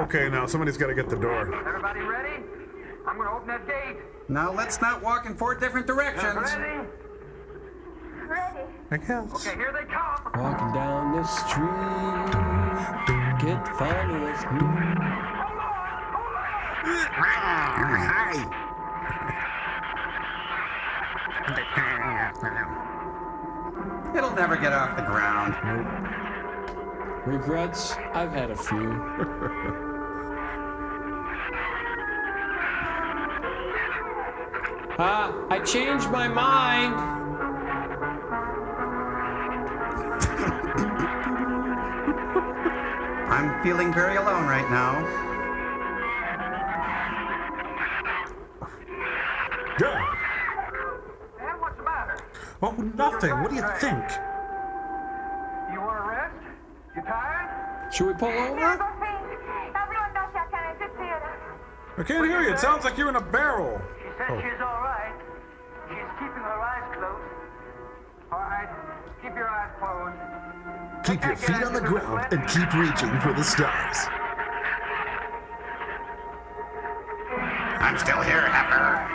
S6: Okay, now somebody's got to get the door.
S14: Everybody ready? I'm going to open that gate.
S16: Now let's not walk in 4 different directions.
S14: Ready?
S12: Ready.
S6: I guess.
S14: Okay, here they come.
S2: Walking down the street. Get the finest.
S16: It'll never get off the ground.
S5: Regrets? I've had a few. I changed my mind.
S16: I'm feeling very alone right now.
S6: Yeah.
S14: Man, what's the matter?
S6: Oh, nothing. What do you think?
S14: You want to rest? You tired?
S5: Should we pull over?
S6: I can't hear you. It sounds like you're in a barrel.
S14: She said she's all right. She's keeping her eyes closed. All right, keep your eyes closed.
S11: Keep your feet on the ground and keep reaching for the stars.
S3: I'm still here, Happer.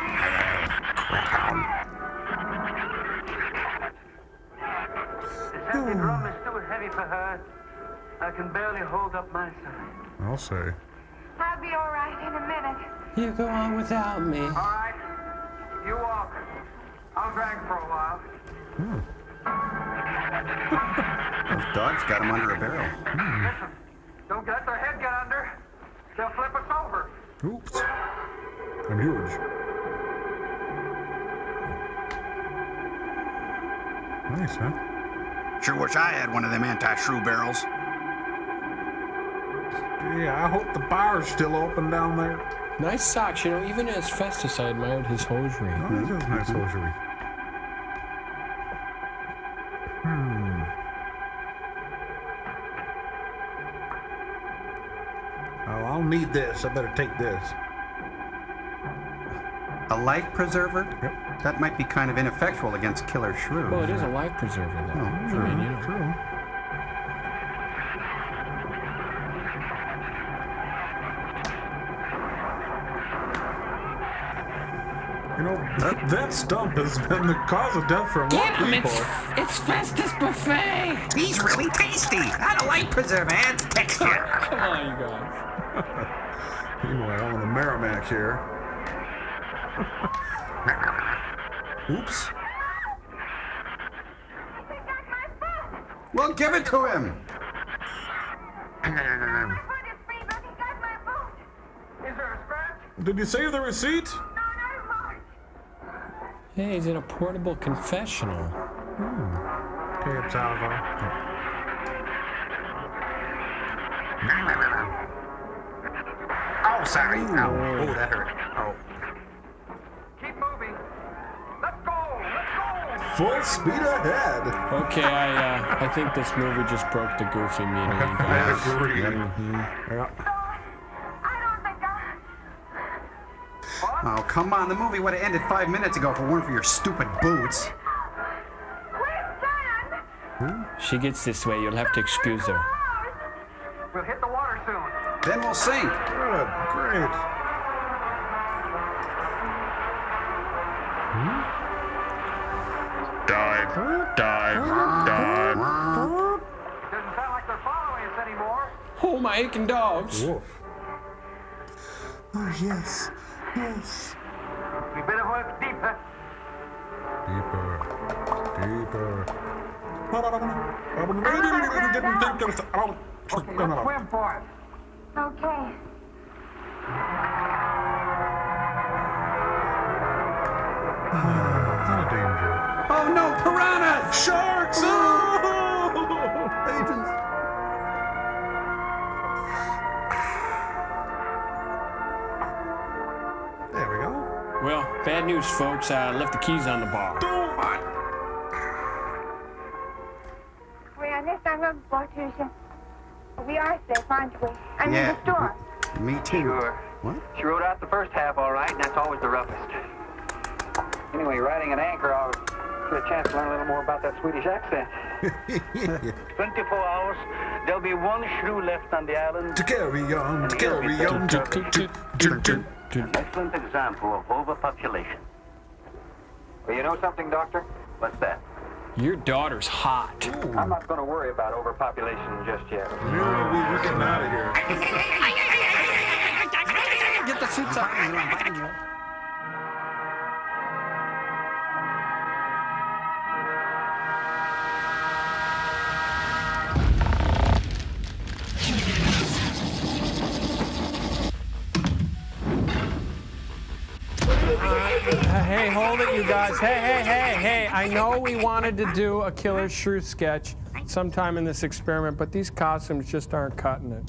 S14: This empty drum is too heavy for her. I can barely hold up my side.
S6: I'll say.
S12: I'll be all right in a minute.
S5: You go on without me.
S14: All right, you walk. I'll drag for a while.
S16: Those dogs got him under a barrel.
S14: Listen, don't let their head get under. They'll flip us over.
S6: Oops. I'm huge. Nice, huh?
S3: Sure wish I had one of them anti-shrew barrels.
S6: Yeah, I hope the bar's still open down there.
S5: Nice socks, you know, even as Festus, I admired his hosiery.
S6: Oh, this is nice hosiery. Oh, I'll need this. I better take this.
S16: A life preserver?
S6: Yep.
S16: That might be kind of ineffectual against killer shrews.
S5: Well, it is a life preserver, though.
S6: Oh,
S5: I
S6: true,
S5: mean, you know.
S6: true. You know, that stump has been the cause of death for a lot of people.
S13: It's Festus Buffet!
S3: He's really tasty. Not a light preserve and texture.
S5: Come on, you guys.
S6: Meanwhile, on the Merrimack here. Oops.
S16: Well, give it to him.
S14: Is there a scratch?
S6: Did you save the receipt?
S5: Hey, he's in a portable confessional.
S6: Okay, it's Alva.
S3: Oh, sorry. Oh, that hurt. Oh.
S14: Keep moving. Let's go. Let's go.
S11: Full speed ahead.
S5: Okay, I think this movie just broke the goofy meaning, you
S6: I
S5: guys.
S6: agree. Yeah.
S16: Oh, come on. The movie would have ended 5 minutes ago if it weren't for your stupid boots.
S5: She gets this way, you'll have to excuse her.
S14: We'll hit the water soon.
S16: Then we'll sink.
S6: Good, great.
S5: Dive, dive, dive.
S14: Doesn't sound like they're following us anymore.
S5: Oh, my aching dogs.
S6: Woof.
S11: Oh, yes. Yes.
S14: We better work deeper.
S6: Deeper. Deeper. I didn't think there was...
S14: Swim for it.
S12: Okay.
S6: No danger.
S16: Oh, no, piranhas!
S6: Sharks! Oh!
S16: Agents.
S6: There we go.
S5: Well, bad news, folks. I left the keys on the bar.
S12: We understand the Bortusha. We are safe, aren't we? I mean,
S16: Yeah.
S12: the store.
S16: Me too.
S14: Sure.
S16: What?
S14: She wrote out the first half all right, and that's always the roughest. Anyway, riding an anchor, I'll get a chance to learn a little more about that Swedish accent. 24 hours, there'll be one shrew left on the island.
S11: To carry on, to carry on.
S14: An excellent example of overpopulation. Well, you know something, Doctor? What's that?
S5: Your daughter's hot.
S14: I'm not going to worry about overpopulation just yet.
S6: We're getting out of here.
S5: Get the suits up.
S2: Hey, hold it, you guys. Hey. I know we wanted to do a Killer Shrew sketch sometime in this experiment, but these costumes just aren't cutting it.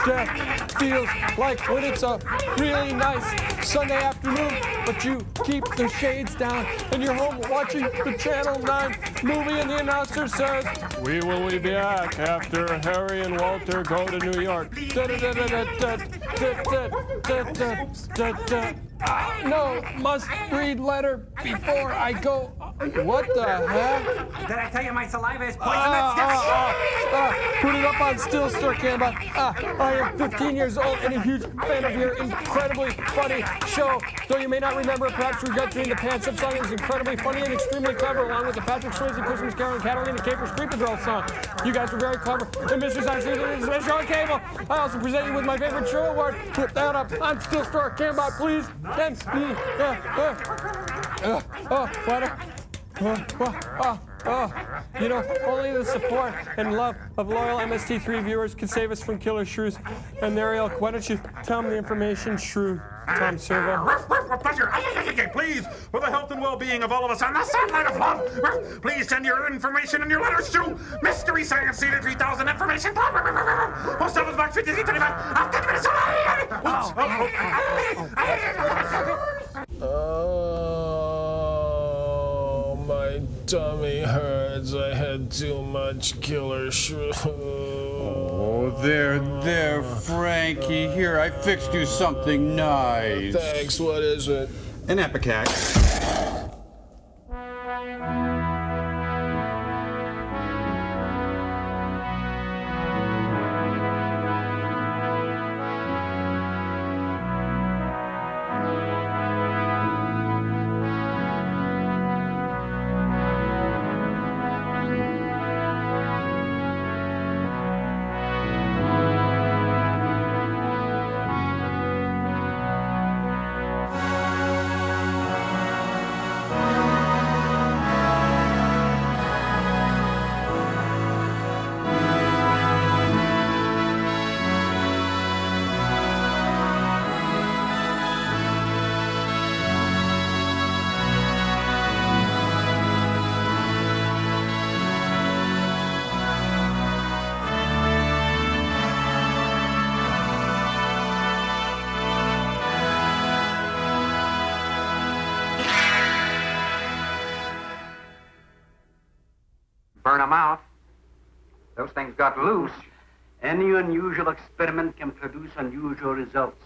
S2: That feels like when it's a really nice Sunday afternoon, but you keep the shades down and you're home watching the Channel 9 movie and the announcer says, "We will be back after Harry and Walter go to New York." No, must read letter before I go. What the heck?
S14: Did I tell you my saliva is poisonous?
S2: Put it up on Still Stir Canva. I am 15 years old and a huge fan of your incredibly funny show. Though you may not remember, perhaps regret doing the Pants Up song. It was incredibly funny and extremely clever, along with the Patrick Swayze Christmas Carol and Catalina Capers Creepy Girl song. You guys were very clever. And Mr. Science is a show on cable. I also present you with my favorite show award. Put that up on Still Stir Canva, please. And you know, only the support and love of loyal MST3 viewers can save us from killer shrews and their ilk. Why don't you tell them the information, Shrew Tom Servo?
S6: Pleasure. Please, for the health and well-being of all of us on the Satellite of Love, please send your information and your letters to Mystery Science Theater 3000 Information Club. Post Office Box 5325. I'll get rid of
S8: Oh, my tummy hurts. I had too much Killer Shrew.
S18: Oh, there, Frankie. Here, I fixed you something nice.
S8: Thanks, what is it?
S18: An Epicac.
S14: Burn them out. Those things got loose. Any unusual experiment can produce unusual results.